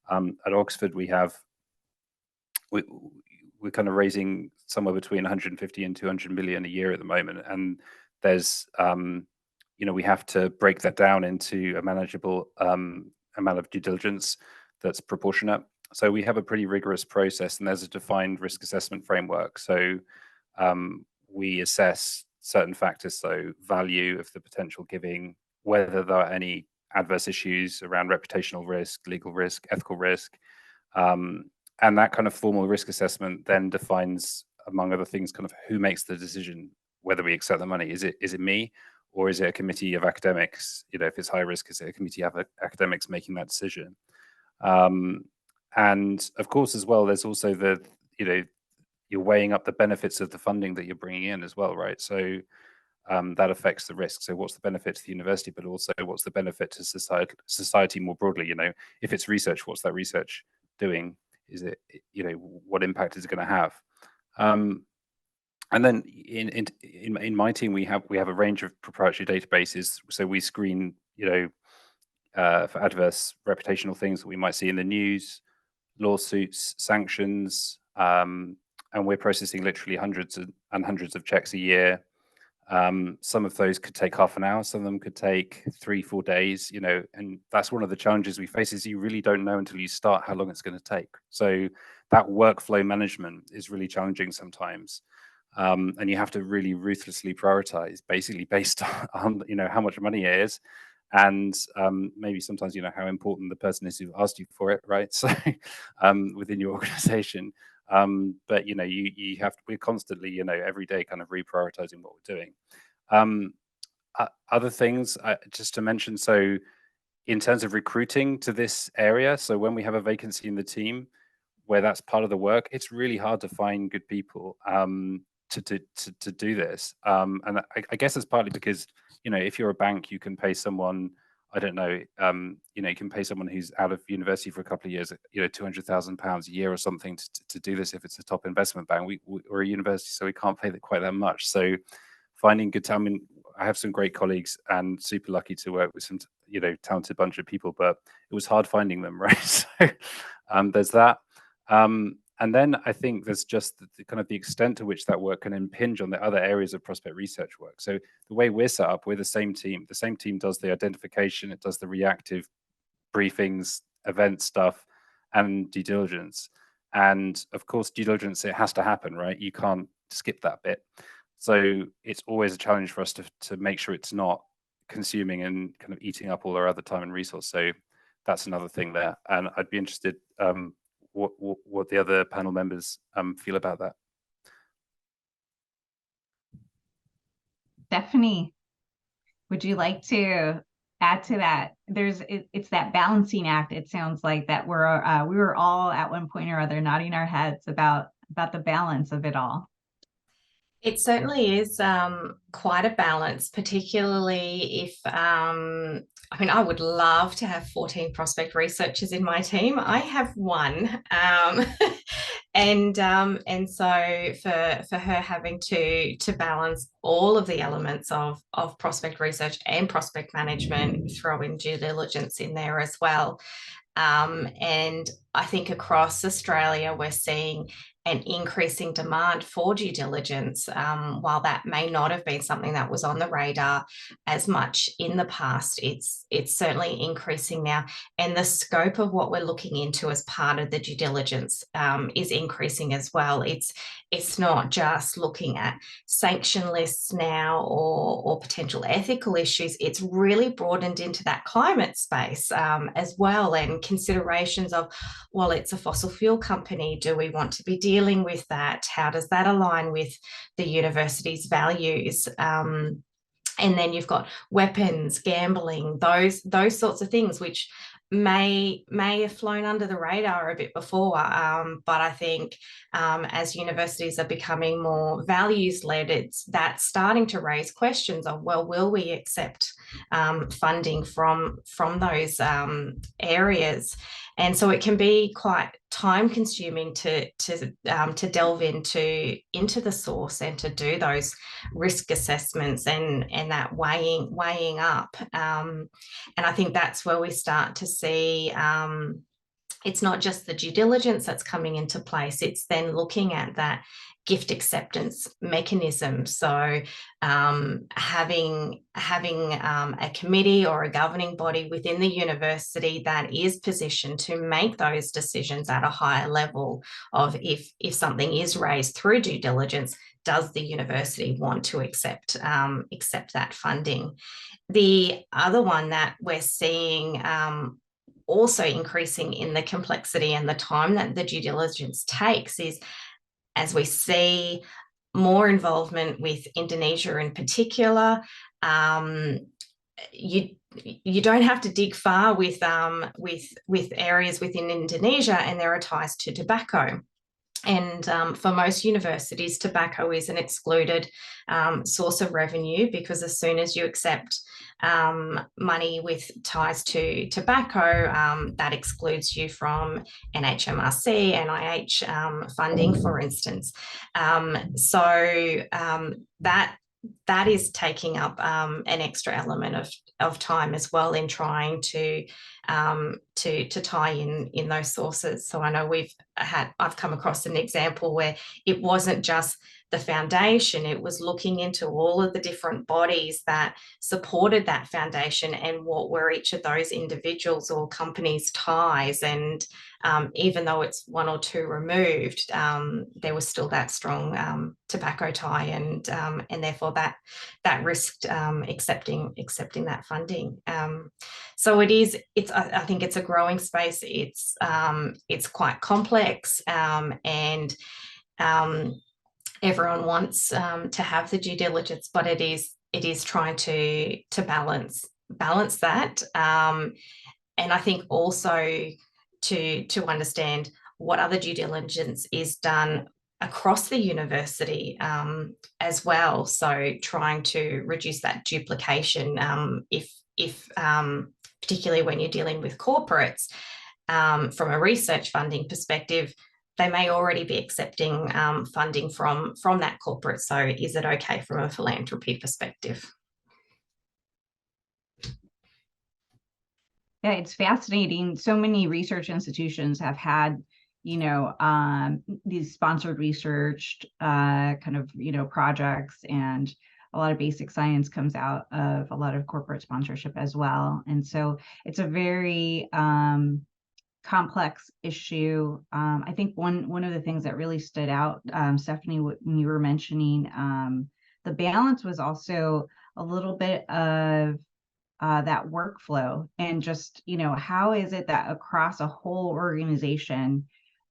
At Oxford, we're kind of raising somewhere between 150 and 200 million a year at the moment, and there's we have to break that down into a manageable amount of due diligence that's proportionate. So we have a pretty rigorous process, and there's a defined risk assessment framework. So we assess certain factors, so value of the potential giving, whether there are any adverse issues around reputational risk, legal risk, ethical risk. And that kind of formal risk assessment then defines, among other things, kind of who makes the decision whether we accept the money. Is it me, or is it a committee of academics? If it's high risk, is it a committee of academics making that decision? And of course, as well, there's also you're weighing up the benefits of the funding that you're bringing in as well, right? So that affects the risk. So what's the benefit to the university, but also what's the benefit to society more broadly? If it's research, what's that research doing? Is it, what impact is it going to have? And then in my team, we have a range of proprietary databases. So we screen, for adverse reputational things that we might see in the news, lawsuits, sanctions, and we're processing literally hundreds and hundreds of checks a year. Some of those could take half an hour, some of them could take 3-4 days, and that's one of the challenges we face, is you really don't know until you start how long it's going to take. So that workflow management is really challenging sometimes. And you have to really ruthlessly prioritize, basically based on how much money it is, and maybe sometimes how important the person is who asked you for it, right? So within your organization. But you have to, we're constantly every day kind of reprioritizing what we're doing. Other things just to mention, so in terms of recruiting to this area, so when we have a vacancy in the team where that's part of the work, it's really hard to find good people to do this, and I guess it's partly because you know, if you're a bank, you can pay someone, I don't know, you know, you can pay someone who's out of university for a couple of years, you know, £200,000 a year or something to do this if it's a top investment bank. We're a university, so we can't pay quite that much. So finding good time. I mean, I have some great colleagues and super lucky to work with some, you know, talented bunch of people, but it was hard finding them, right? So there's that. And then I think there's just the kind of the extent to which that work can impinge on the other areas of prospect research work. So the way we're set up, we're the same team. The same team does the identification, it does the reactive briefings, event stuff, and due diligence. And of course, due diligence, it has to happen, right? You can't skip that bit. So it's always a challenge for us to make sure it's not consuming and kind of eating up all our other time and resource. So that's another thing there. And I'd be interested what the other panel members feel about that. Stephanie, would you like to add to that? It's that balancing act. It sounds like that we were all at one point or other nodding our heads about the balance of it all. It certainly is quite a balance, particularly if, I mean, I would love to have 14 prospect researchers in my team. I have one. And so for her having to balance all of the elements of prospect research and prospect management, throw in due diligence in there as well. And I think across Australia, we're seeing an increasing demand for due diligence, while that may not have been something that was on the radar as much in the past. It's certainly increasing now, and the scope of what we're looking into as part of the due diligence is increasing as well. It's not just looking at sanction lists now or potential ethical issues. It's really broadened into that climate space as well, and considerations of, well, it's a fossil fuel company. Do we want to be dealing with that? How does that align with the university's values? And then you've got weapons, gambling, those sorts of things, which may have flown under the radar a bit before, but I think as universities are becoming more values-led, that's starting to raise questions of, well, will we accept funding from those areas? And so it can be quite time-consuming to delve into the source and to do those risk assessments and that weighing up. And I think that's where we start to see it's not just the due diligence that's coming into place, it's then looking at that gift acceptance mechanism. So having a committee or a governing body within the university that is positioned to make those decisions at a higher level of if something is raised through due diligence, does the university want to accept that funding? The other one that we're seeing also increasing in the complexity and the time that the due diligence takes is, as we see more involvement with Indonesia in particular, you don't have to dig far with areas within Indonesia, and there are ties to tobacco. And for most universities, tobacco is an excluded source of revenue, because as soon as you accept money with ties to tobacco, that excludes you from NHMRC, NIH funding, for instance. So that is taking up an extra element of time as well in trying to tie in those sources. So I know I've come across an example where it wasn't just the foundation, it was looking into all of the different bodies that supported that foundation and what were each of those individuals or companies' ties. And even though it's one or two removed, there was still that strong tobacco tie, and therefore that risked accepting that funding. So I think it's a growing space. It's quite complex, and everyone wants to have the due diligence, but it is trying to balance that, and I think also to understand what other due diligence is done across the university as well. So trying to reduce that duplication, if particularly when you're dealing with corporates, from a research funding perspective, they may already be accepting funding from that corporate. So is it okay from a philanthropy perspective? Yeah, it's fascinating. So many research institutions have had, these sponsored research kind of, projects, and a lot of basic science comes out of a lot of corporate sponsorship as well. And so it's a very complex issue. I think one of the things that really stood out, Stephanie, when you were mentioning the balance, was also a little bit of that workflow, and just, how is it that across a whole organization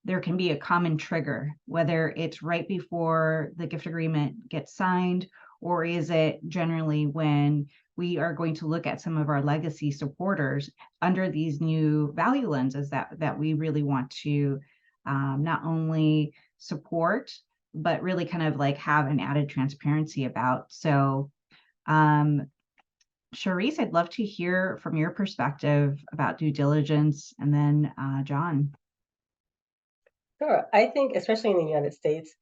there can be a common trigger, whether it's right before the gift agreement gets signed, or is it generally when we are going to look at some of our legacy supporters under these new value lenses that we really want to not only support, but really kind of like have an added transparency about. So Charisse, I'd love to hear from your perspective about due diligence, and then John. Sure. I think, especially in the United States,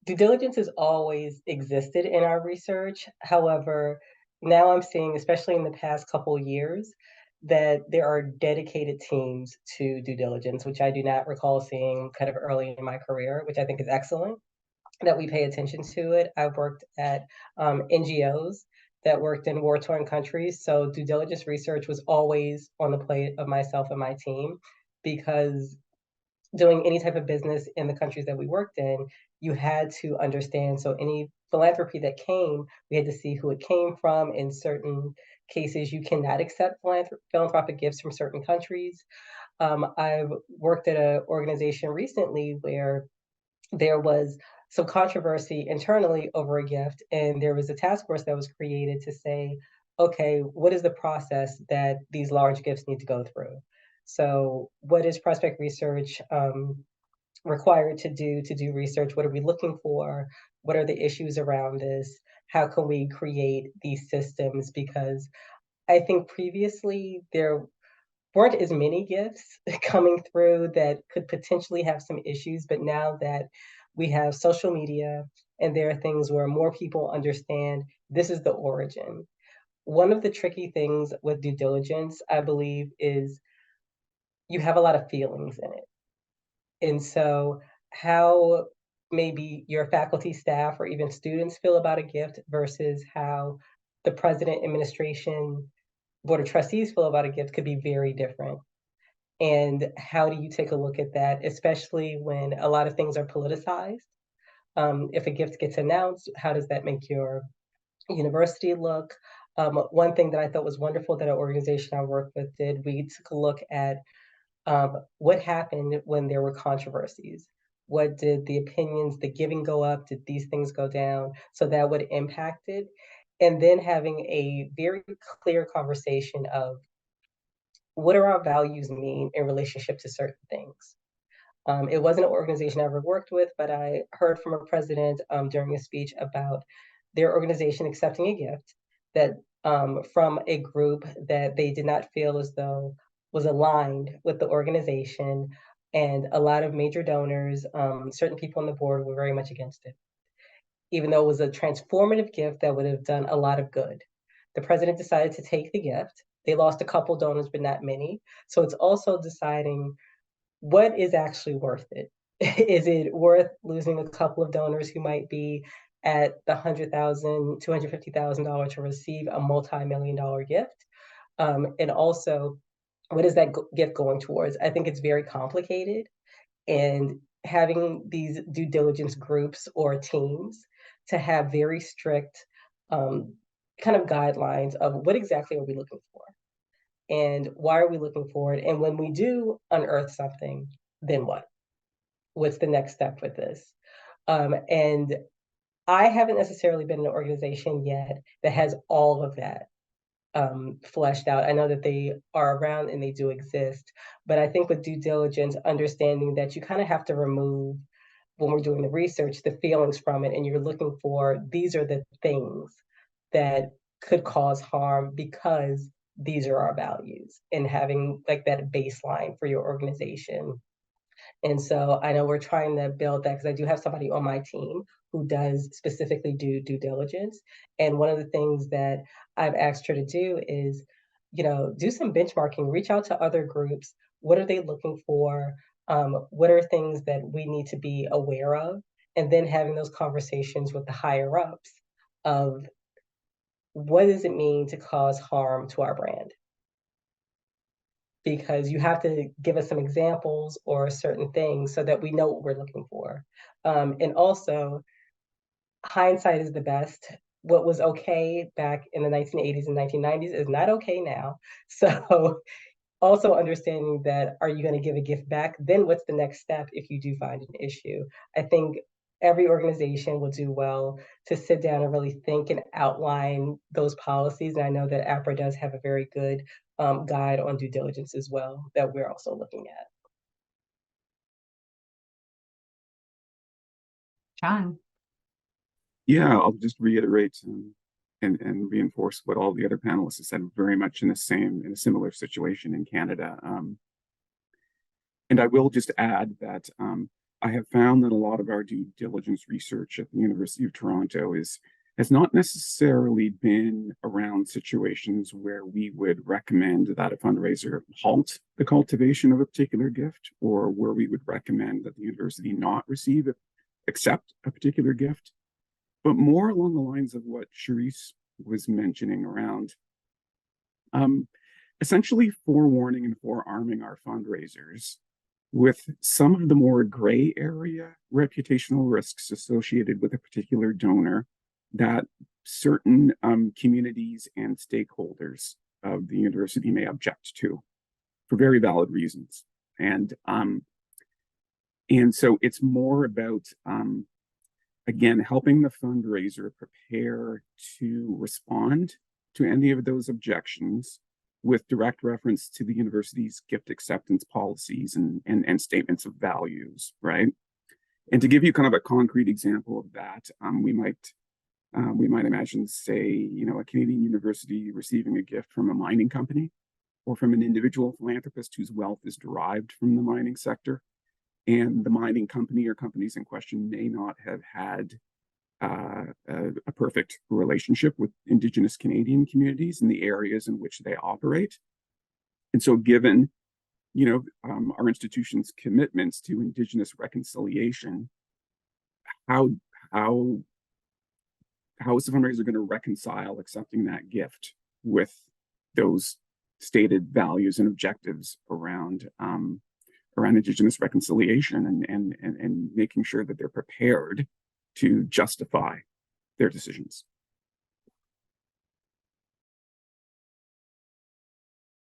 due diligence has always existed in our research. However, now I'm seeing, especially in the past couple of years, that there are dedicated teams to due diligence, which I do not recall seeing kind of early in my career, which I think is excellent that we pay attention to it. I've worked at NGOs that worked in war-torn countries, so due diligence research was always on the plate of myself and my team, because doing any type of business in the countries that we worked in, you had to understand. So any philanthropy that came, we had to see who it came from. In certain cases, you cannot accept philanthropic gifts from certain countries. I've worked at an organization recently where there was some controversy internally over a gift, and there was a task force that was created to say, okay, what is the process that these large gifts need to go through? So what is prospect research required to do research? What are we looking for? What are the issues around this? How can we create these systems? Because I think previously there weren't as many gifts coming through that could potentially have some issues, but now that we have social media and there are things where more people understand this is the origin. One of the tricky things with due diligence, I believe, is you have a lot of feelings in it. And so how maybe your faculty, staff, or even students feel about a gift versus how the president, administration, board of trustees feel about a gift could be very different. And how do you take a look at that, especially when a lot of things are politicized? If a gift gets announced, how does that make your university look? One thing that I thought was wonderful that an organization I worked with did, we took a look at what happened when there were controversies. What did the opinions, the giving go up? Did these things go down? So that would impact it. And then having a very clear conversation of what do our values mean in relationship to certain things. It wasn't an organization I ever worked with, but I heard from a president during a speech about their organization accepting a gift that from a group that they did not feel as though was aligned with the organization. And a lot of major donors, certain people on the board were very much against it, even though it was a transformative gift that would have done a lot of good. The president decided to take the gift. They lost a couple donors, but not many. So it's also deciding what is actually worth it. Is it worth losing a couple of donors who might be at the $100,000, $250,000 to receive a multi-million-dollar gift? And also, what is that gift going towards? I think it's very complicated, and having these due diligence groups or teams to have very strict kind of guidelines of what exactly are we looking for and why are we looking for it? And when we do unearth something, then what? What's the next step with this? And I haven't necessarily been in an organization yet that has all of that fleshed out. I know that they are around and they do exist, but I think with due diligence, understanding that you kind of have to remove when we're doing the research, the feelings from it, and you're looking for, these are the things that could cause harm because these are our values, and having like that baseline for your organization. And so I know we're trying to build that, because I do have somebody on my team who does specifically do due diligence. And one of the things that I've asked her to do is, do some benchmarking, reach out to other groups. What are they looking for? What are things that we need to be aware of? And then having those conversations with the higher ups of, what does it mean to cause harm to our brand? Because you have to give us some examples or certain things so that we know what we're looking for. And also, hindsight is the best. What was okay back in the 1980s and 1990s is not okay now. So also understanding that, are you going to give a gift back? Then what's the next step if you do find an issue? I think every organization will do well to sit down and really think and outline those policies. And I know that APRA does have a very good guide on due diligence as well that we're also looking at. John. Yeah, I'll just reiterate and reinforce what all the other panelists have said. Very much in a similar situation in Canada. And I will just add that I have found that a lot of our due diligence research at the University of Toronto has not necessarily been around situations where we would recommend that a fundraiser halt the cultivation of a particular gift, or where we would recommend that the university not accept a particular gift, but more along the lines of what Charisse was mentioning around essentially forewarning and forearming our fundraisers with some of the more gray area reputational risks associated with a particular donor that certain communities and stakeholders of the university may object to for very valid reasons. And so it's more about, again, helping the fundraiser prepare to respond to any of those objections with direct reference to the university's gift acceptance policies and statements of values, right? And to give you kind of a concrete example of that, we might imagine, say, a Canadian university receiving a gift from a mining company or from an individual philanthropist whose wealth is derived from the mining sector. And the mining company or companies in question may not have had a perfect relationship with Indigenous Canadian communities in the areas in which they operate. And so given, our institution's commitments to Indigenous reconciliation, how is the fundraiser going to reconcile accepting that gift with those stated values and objectives around Indigenous reconciliation and making sure that they're prepared to justify their decisions?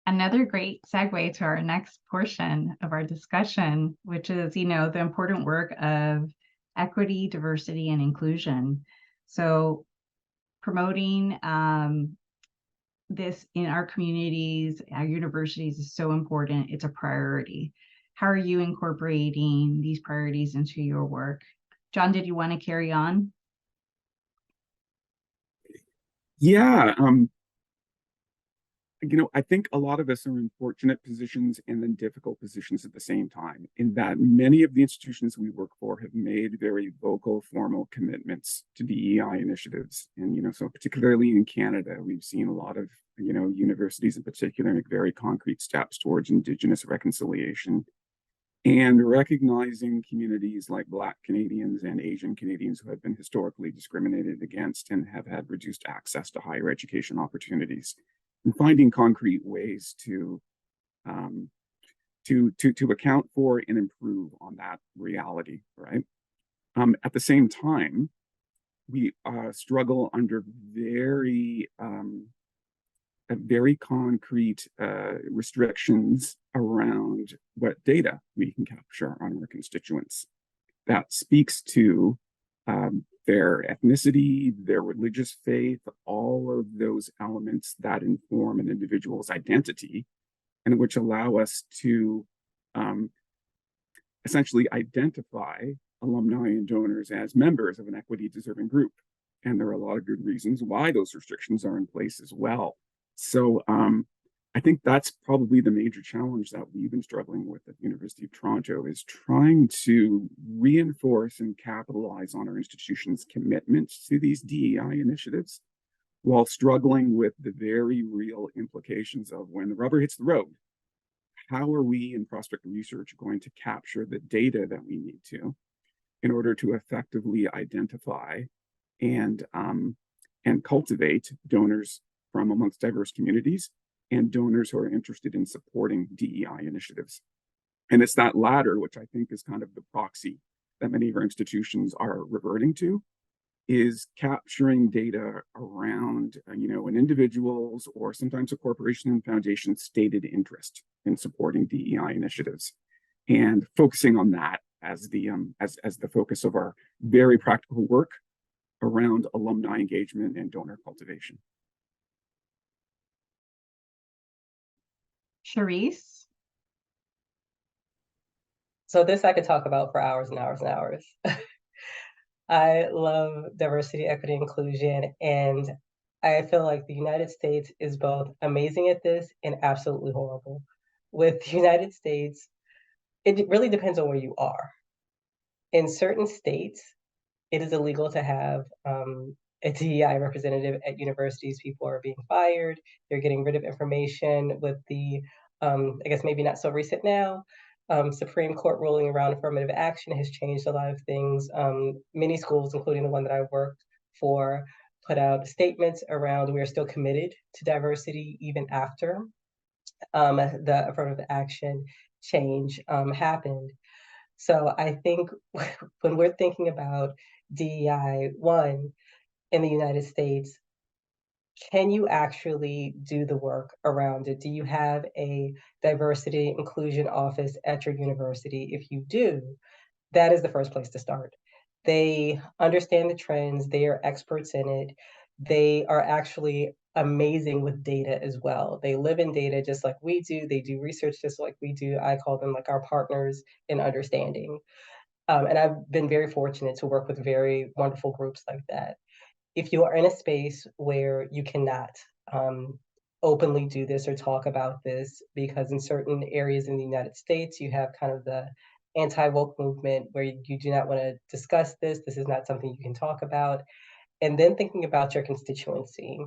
Another great segue to our next portion of our discussion, which is, the important work of equity, diversity, and inclusion. So promoting this in our communities, our universities, is so important. It's a priority. How are you incorporating these priorities into your work? John, did you want to carry on? Yeah, I think a lot of us are in fortunate positions and then difficult positions at the same time, in that many of the institutions we work for have made very vocal, formal commitments to DEI initiatives. And, so particularly in Canada, we've seen a lot of, universities in particular make very concrete steps towards Indigenous reconciliation and recognizing communities like Black Canadians and Asian Canadians who have been historically discriminated against and have had reduced access to higher education opportunities, and finding concrete ways to account for and improve on that reality, right? At the same time, we struggle under very concrete restrictions around what data we can capture on our constituents. That speaks to their ethnicity, their religious faith, all of those elements that inform an individual's identity, and which allow us to essentially identify alumni and donors as members of an equity deserving group. And there are a lot of good reasons why those restrictions are in place as well. So I think that's probably the major challenge that we've been struggling with at the University of Toronto, is trying to reinforce and capitalize on our institution's commitment to these DEI initiatives, while struggling with the very real implications of when the rubber hits the road. How are we in prospect research going to capture the data that we need to in order to effectively identify and cultivate donors from amongst diverse communities and donors who are interested in supporting DEI initiatives? And it's that latter, which I think is kind of the proxy that many of our institutions are reverting to, is capturing data around, an individual's or sometimes a corporation and foundation's stated interest in supporting DEI initiatives, and focusing on that as the focus of our very practical work around alumni engagement and donor cultivation. Charisse? So this I could talk about for hours and hours and hours. I love diversity, equity, inclusion, and I feel like the United States is both amazing at this and absolutely horrible. With the United States, it really depends on where you are. In certain states, it is illegal to have a DEI representative at universities. People are being fired. They're getting rid of information with the, I guess maybe not so recent now, Supreme Court ruling around affirmative action has changed a lot of things. Many schools, including the one that I worked for, put out statements around we are still committed to diversity even after the affirmative action change happened. So I think when we're thinking about DEI, one, in the United States, can you actually do the work around it? Do you have a diversity inclusion office at your university? If you do, that is the first place to start. They understand the trends, they are experts in it. They are actually amazing with data as well. They live in data just like we do. They do research just like we do. I call them like our partners in understanding. And I've been very fortunate to work with very wonderful groups like that. If you are in a space where you cannot openly do this or talk about this, because in certain areas in the United States, you have kind of the anti-woke movement where you do not want to discuss this. This is not something you can talk about. And then thinking about your constituency.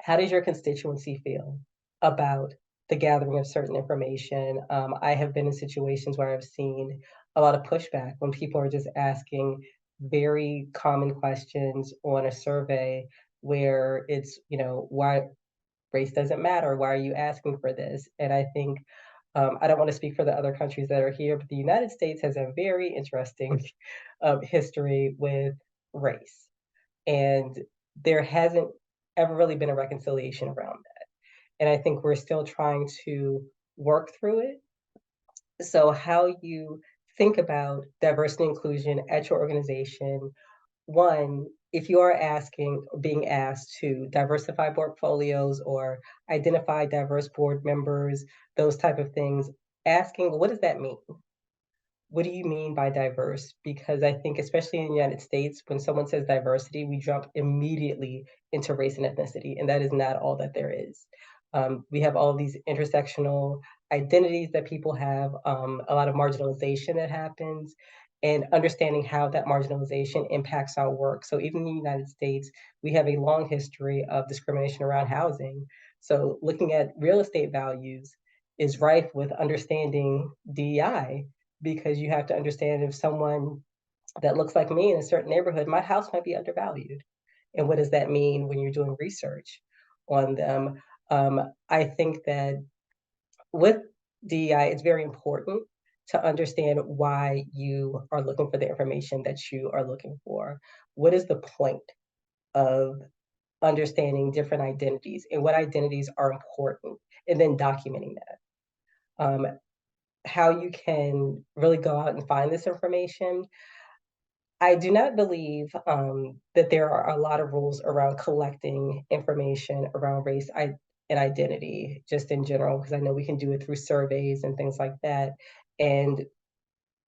How does your constituency feel about the gathering of certain information? I have been in situations where I've seen a lot of pushback when people are just asking very common questions on a survey where it's, why race doesn't matter? Why are you asking for this? And I think, I don't want to speak for the other countries that are here, but the United States has a very interesting history with race. And there hasn't ever really been a reconciliation around that. And I think we're still trying to work through it. So how you think about diversity and inclusion at your organization, one, if you are being asked to diversify portfolios or identify diverse board members, those type of things, asking, what does that mean? What do you mean by diverse? Because I think, especially in the United States, when someone says diversity, we jump immediately into race and ethnicity, and that is not all that there is. We have all of these intersectional identities that people have, a lot of marginalization that happens, and understanding how that marginalization impacts our work. So even in the United States, we have a long history of discrimination around housing. So looking at real estate values is rife with understanding DEI, because you have to understand if someone that looks like me in a certain neighborhood, my house might be undervalued. And what does that mean when you're doing research on them? I think that with DEI, it's very important to understand why you are looking for the information that you are looking for. What is the point of understanding different identities and what identities are important, and then documenting that? How you can really go out and find this information. I do not believe that there are a lot of rules around collecting information around race and identity, just in general, because I know we can do it through surveys and things like that. And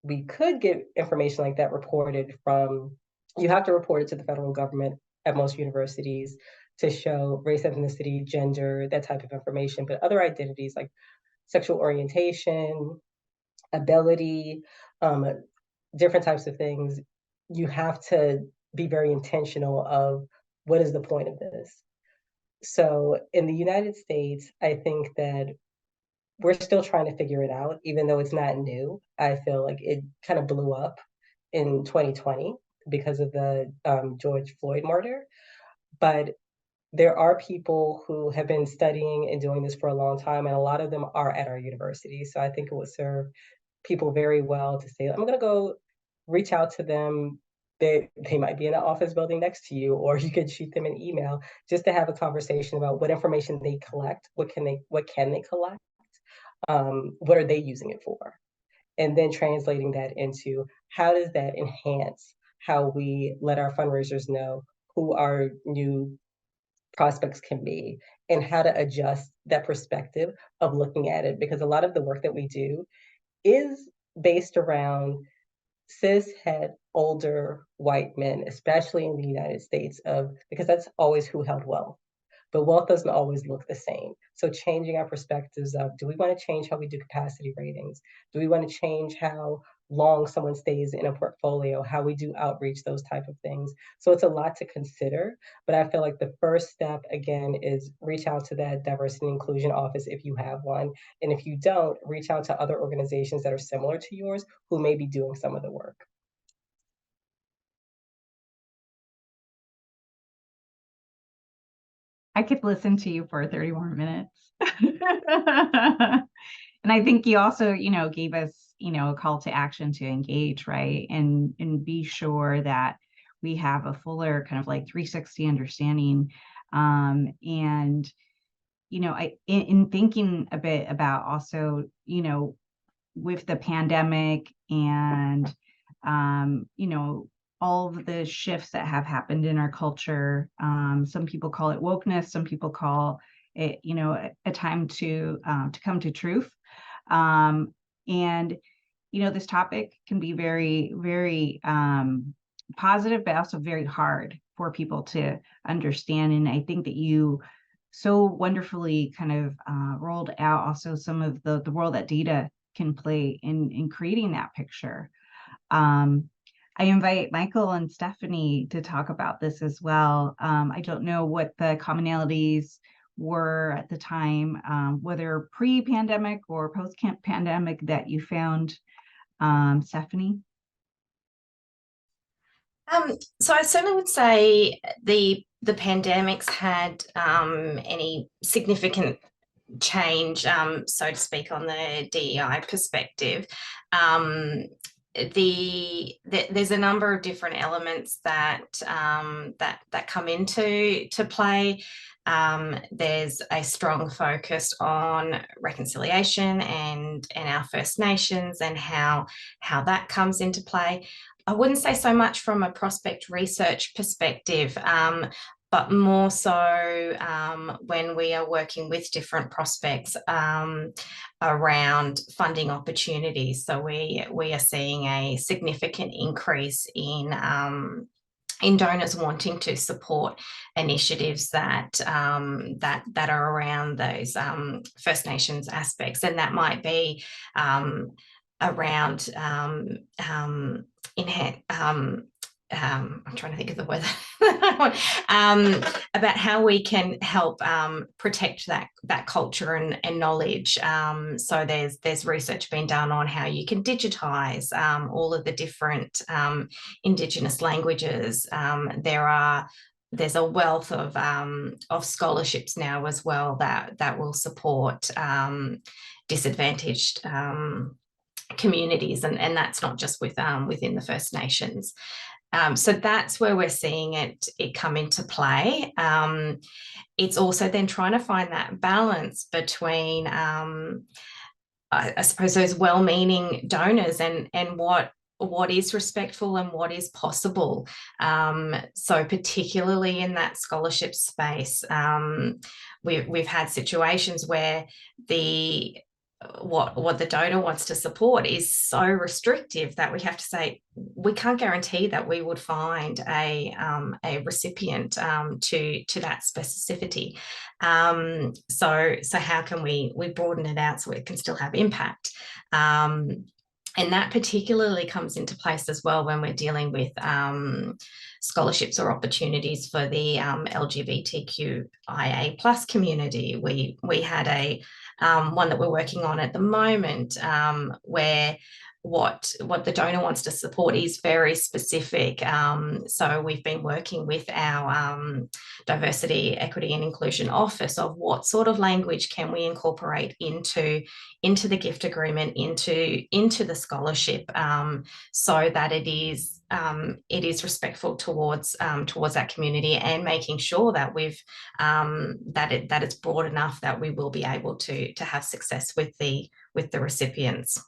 we could get information like that reported from, you have to report it to the federal government at most universities to show race, ethnicity, gender, that type of information. But other identities like sexual orientation, ability, different types of things, you have to be very intentional of what is the point of this. So in the United States, I think that we're still trying to figure it out, even though it's not new. I feel like it kind of blew up in 2020 because of the George Floyd murder. But there are people who have been studying and doing this for a long time, and a lot of them are at our university. So I think it would serve people very well to say, I'm going to go reach out to them. They might be in an office building next to you, or you could shoot them an email just to have a conversation about what information they collect, what can they collect, what are they using it for, and then translating that into how does that enhance how we let our fundraisers know who our new prospects can be, and how to adjust that perspective of looking at it, because a lot of the work that we do is based around cis-het older white men, especially in the United States, because that's always who held wealth. But wealth doesn't always look the same. So changing our perspectives of, do we want to change how we do capacity ratings? Do we want to change how long someone stays in a portfolio, how we do outreach, those type of things? So it's a lot to consider, but I feel like the first step, again, is reach out to that diversity and inclusion office if you have one. And if you don't, reach out to other organizations that are similar to yours who may be doing some of the work. I could listen to you for 30 more minutes. And I think you also, gave us, a call to action to engage, right? And be sure that we have a fuller kind of like 360 understanding. And, in thinking a bit about also, with the pandemic and, all of the shifts that have happened in our culture. Some people call it wokeness. Some people call it, a time to come to truth. And, this topic can be very, very positive, but also very hard for people to understand. And I think that you so wonderfully kind of rolled out also some of the role that data can play in creating that picture. I invite Michael and Stephanie to talk about this as well. I don't know what the commonalities were at the time, whether pre-pandemic or post-pandemic that you found, Stephanie. So I certainly would say the pandemics had any significant change, so to speak, on the DEI perspective. There's a number of different elements that that come into play. There's a strong focus on reconciliation and our First Nations and how that comes into play. I wouldn't say so much from a prospect research perspective, but more so when we are working with different prospects around funding opportunities. So we are seeing a significant increase in donors wanting to support initiatives that that are around those First Nations aspects, and that might be around I'm trying to think of the word about how we can help protect that culture and knowledge. So there's research being done on how you can digitize all of the different Indigenous languages. There's a wealth of scholarships now as well that will support disadvantaged communities, and that's not just within the First Nations. So that's where we're seeing it come into play. It's also then trying to find that balance between, I suppose, those well-meaning donors and what is respectful and what is possible. So particularly in that scholarship space, we've had situations where the what the donor wants to support is so restrictive that we have to say we can't guarantee that we would find a recipient to that specificity. So how can we broaden it out so it can still have impact? And that particularly comes into place as well when we're dealing with scholarships or opportunities for the LGBTQIA plus community. We had a one that we're working on at the moment, where what the donor wants to support is very specific. So we've been working with our diversity, equity and inclusion office of what sort of language can we incorporate into the gift agreement, into the scholarship, so that it is respectful towards that community, and making sure that we've that it's broad enough that we will be able to have success with the recipients.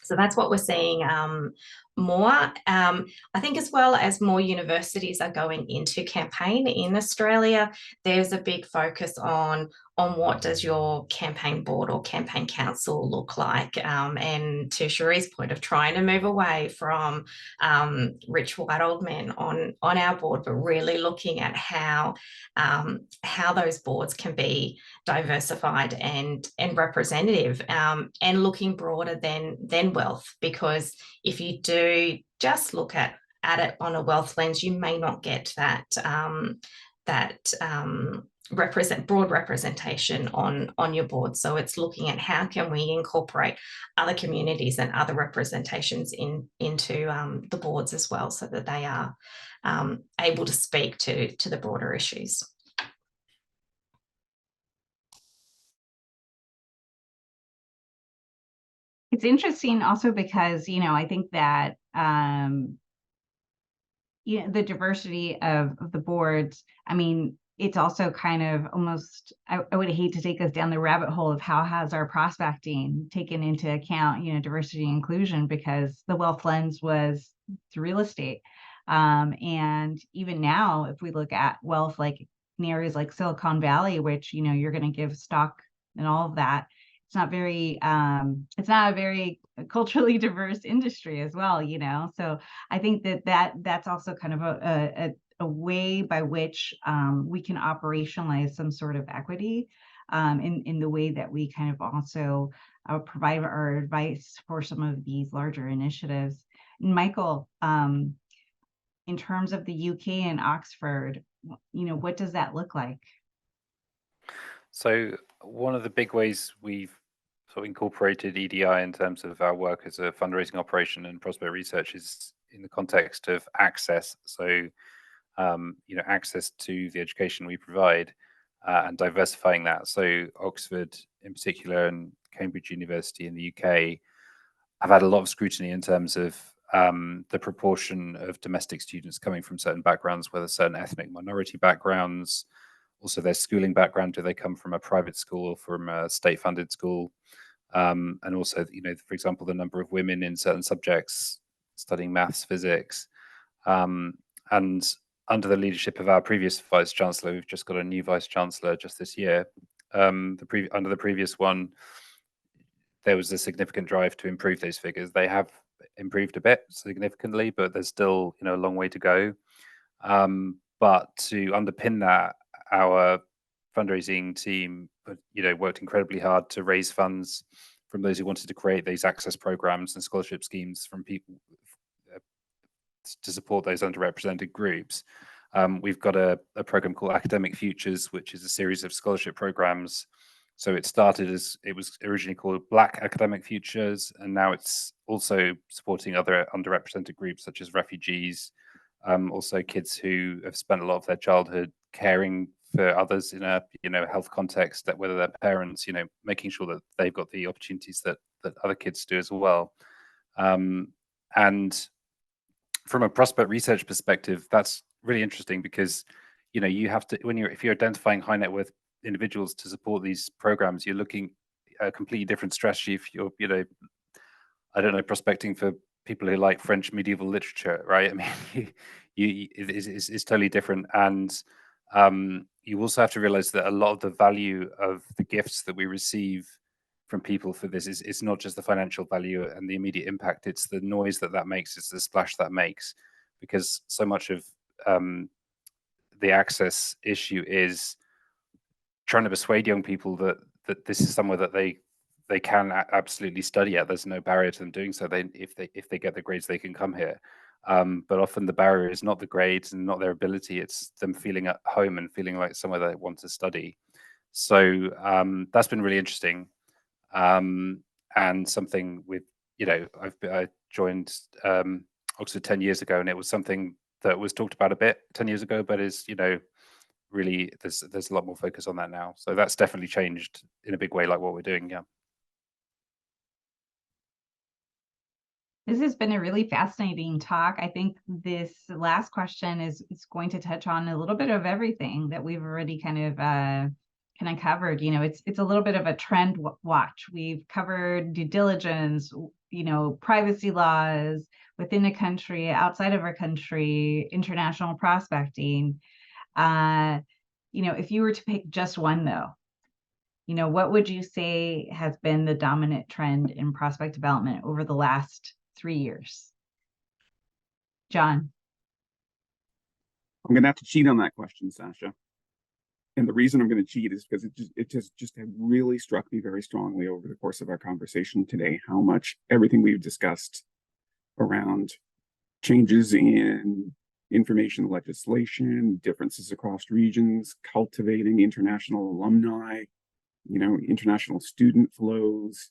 So that's what we're seeing more. I think as well as more universities are going into campaign in Australia, there's a big focus on what does your campaign board or campaign council look like, and to Cherie's point of trying to move away from rich white old men on our board, but really looking at how those boards can be diversified and representative, and looking broader than wealth, because if you do just look at it on a wealth lens, you may not get that broad representation on your board. So it's looking at how can we incorporate other communities and other representations into the boards as well, so that they are able to speak to the broader issues. It's interesting also because, I think that, the diversity of the boards, I mean, it's also kind of almost, I would hate to take us down the rabbit hole of how has our prospecting taken into account, diversity and inclusion, because the wealth lens was real estate. And even now, if we look at wealth, like in areas like Silicon Valley, which, you're going to give stock and all of that, it's not a very culturally diverse industry as well, so I think that's also kind of a way by which we can operationalize some sort of equity in the way that we kind of also provide our advice for some of these larger initiatives. And Michael, in terms of the UK and Oxford, what does that look like? So one of the big ways we've sort of incorporated EDI in terms of our work as a fundraising operation and prospect research is in the context of access. So, access to the education we provide and diversifying that. So Oxford in particular and Cambridge University in the UK have had a lot of scrutiny in terms of the proportion of domestic students coming from certain backgrounds, whether certain ethnic minority backgrounds, also their schooling background. Do they come from a private school or from a state-funded school? And also, for example, the number of women in certain subjects studying maths, physics. And under the leadership of our previous vice chancellor, we've just got a new vice chancellor just this year. Under the previous one, there was a significant drive to improve those figures. They have improved a bit significantly, but there's still a long way to go. But to underpin that, our fundraising team worked incredibly hard to raise funds from those who wanted to create these access programs and scholarship schemes from people to support those underrepresented groups. We've got a program called Academic Futures, which is a series of scholarship programs. So it started as, it was originally called Black Academic Futures, and now it's also supporting other underrepresented groups such as refugees, also kids who have spent a lot of their childhood caring for others in a health context, that whether they're parents, making sure that they've got the opportunities that other kids do as well. And from a prospect research perspective, that's really interesting because you have to, if you're identifying high net worth individuals to support these programs, you're looking at a completely different strategy. If you're I don't know, prospecting for people who like French medieval literature, right? I mean, it's totally different. And you also have to realize that a lot of the value of the gifts that we receive from people for this is it's not just the financial value and the immediate impact, it's the noise that makes, it's the splash that makes, because so much of the access issue is trying to persuade young people that this is somewhere that they can absolutely study at. There's no barrier to them doing so. If they get the grades, they can come here. But often the barrier is not the grades and not their ability, it's them feeling at home and feeling like somewhere they want to study. So that's been really interesting. And something with, I joined Oxford 10 years ago, and it was something that was talked about a bit 10 years ago, but is, really there's a lot more focus on that now. So that's definitely changed in a big way, like what we're doing. Yeah. This has been a really fascinating talk. I think this last question is going to touch on a little bit of everything that we've already kind of covered. It's a little bit of a trend watch. We've covered due diligence, privacy laws within a country, outside of our country, international prospecting. If you were to pick just one though, what would you say has been the dominant trend in prospect development over the last 3 years? John. I'm going to have to cheat on that question, Sasha. And the reason I'm going to cheat is because it just had really struck me very strongly over the course of our conversation today, how much everything we've discussed around changes in information legislation, differences across regions, cultivating international alumni, international student flows,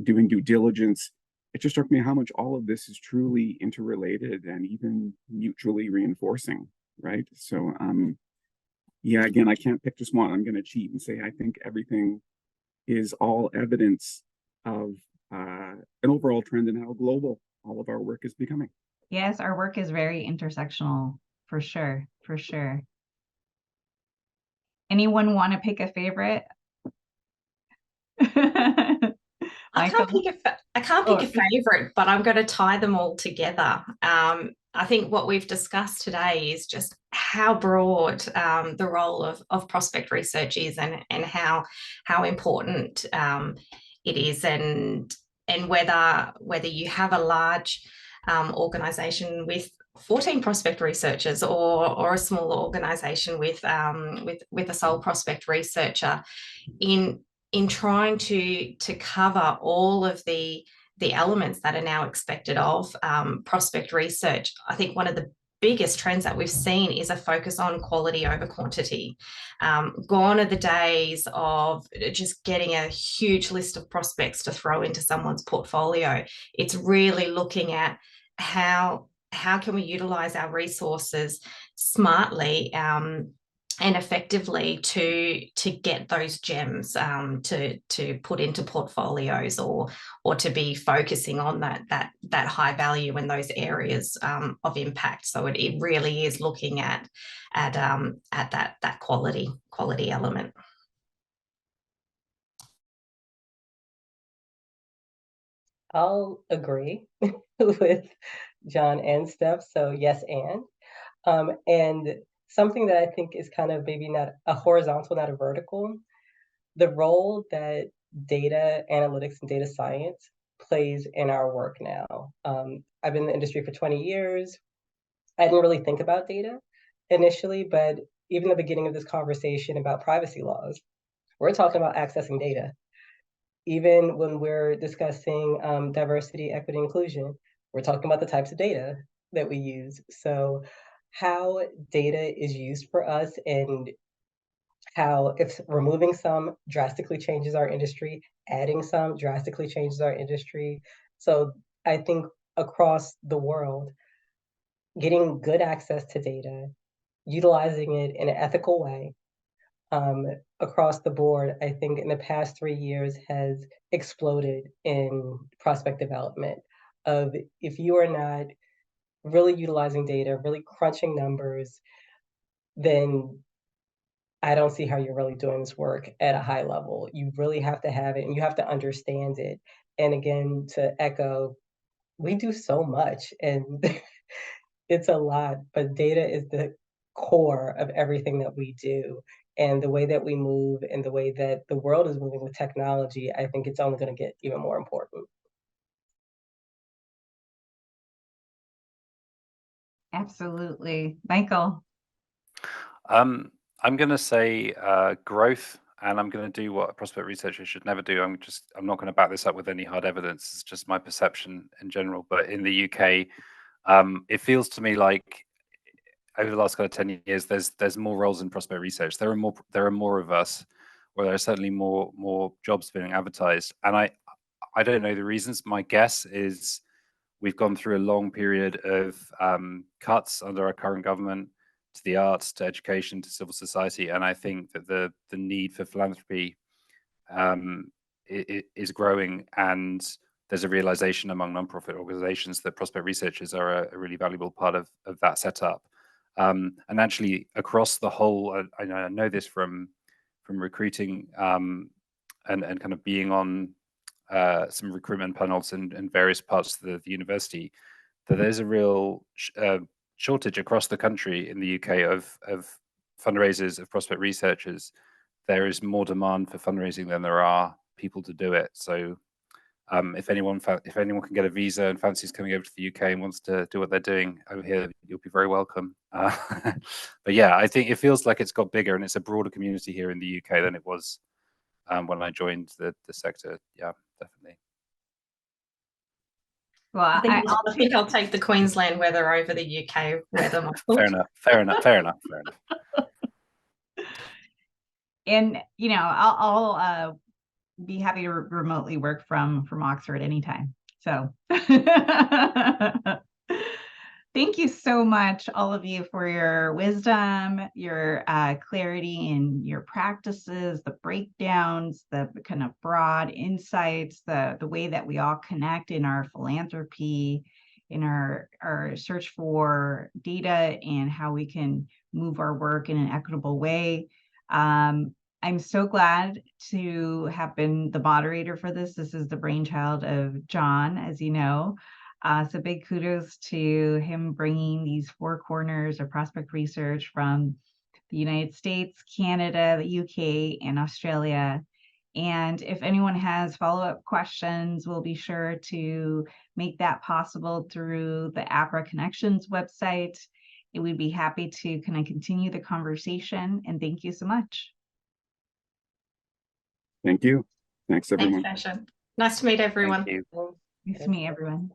doing due diligence. It just struck me how much all of this is truly interrelated and even mutually reinforcing, right? So, yeah, again, I can't pick just one. I'm going to cheat and say I think everything is all evidence of an overall trend in how global all of our work is becoming. Yes, our work is very intersectional, for sure, for sure. Anyone want to pick a favorite? I can't pick a favorite, but I'm going to tie them all together. I think what we've discussed today is just how broad the role of prospect research is, and how important it is, and whether you have a large organization with 14 prospect researchers or a smaller organization with a sole prospect researcher, in trying to cover all of the elements that are now expected of prospect research. I think one of the biggest trends that we've seen is a focus on quality over quantity. Gone are the days of just getting a huge list of prospects to throw into someone's portfolio. It's really looking at how can we utilize our resources smartly and effectively to get those gems to put into portfolios, or to be focusing on that high value in those areas of impact. So it really is looking at that quality element. I'll agree with John and Steph. So yes, and something that I think is kind of maybe not a horizontal, not a vertical, the role that data analytics and data science plays in our work now. I've been in the industry for 20 years. I didn't really think about data initially, but even the beginning of this conversation about privacy laws, we're talking about accessing data. Even when we're discussing diversity, equity, inclusion, we're talking about the types of data that we use. So how data is used for us, and how if removing some drastically changes our industry, adding some drastically changes our industry. So I think across the world, getting good access to data, utilizing it in an ethical way, across the board, I think in the past 3 years has exploded in prospect development. Of if you are not really utilizing data, really crunching numbers, then I don't see how you're really doing this work at a high level. You really have to have it, and you have to understand it. And again, to echo, we do so much, and it's a lot, but data is the core of everything that we do. and the way that we move and the way that the world is moving with technology, I think it's only going to get even more important. Absolutely. Michael. I'm going to say growth, and I'm going to do what a prospect researcher should never do. I'm not going to back this up with any hard evidence. It's just my perception in general. But in the UK, it feels to me like over the last kind of 10 years, there's more roles in prospect research. There are more of us, or there are certainly more jobs being advertised. And I don't know the reasons. My guess is we've gone through a long period of cuts under our current government to the arts, to education, to civil society, and I think that the need for philanthropy is growing, and there's a realization among nonprofit organizations that prospect researchers are a really valuable part of that setup. And actually, across the whole, I know this from recruiting and kind of being on some recruitment panels in various parts of the university, that there's a real shortage across the country in the UK of fundraisers, of prospect researchers. There is more demand for fundraising than there are people to do it. So if anyone can get a visa and fancies coming over to the UK and wants to do what they're doing over here, you'll be very welcome. But yeah, I think it feels like it's got bigger and it's a broader community here in the UK than it was when I joined the sector. Yeah, definitely. Well, I think I'll take the Queensland weather over the UK weather, Michael. Fair enough. And I'll be happy to remotely work from Oxford anytime. So thank you so much, all of you, for your wisdom, your clarity in your practices, the breakdowns, the kind of broad insights, the way that we all connect in our philanthropy, in our search for data, and how we can move our work in an equitable way. I'm so glad to have been the moderator for this. This is the brainchild of John, as you know. So big kudos to him bringing these four corners of prospect research from the United States, Canada, the UK, and Australia. And if anyone has follow-up questions, we'll be sure to make that possible through the Apra Connections website. And we'd be happy to kind of continue the conversation. And thank you so much. Thank you. Thanks, everyone. Thanks, Sasha. Nice to meet everyone. Thank you. Nice to meet everyone.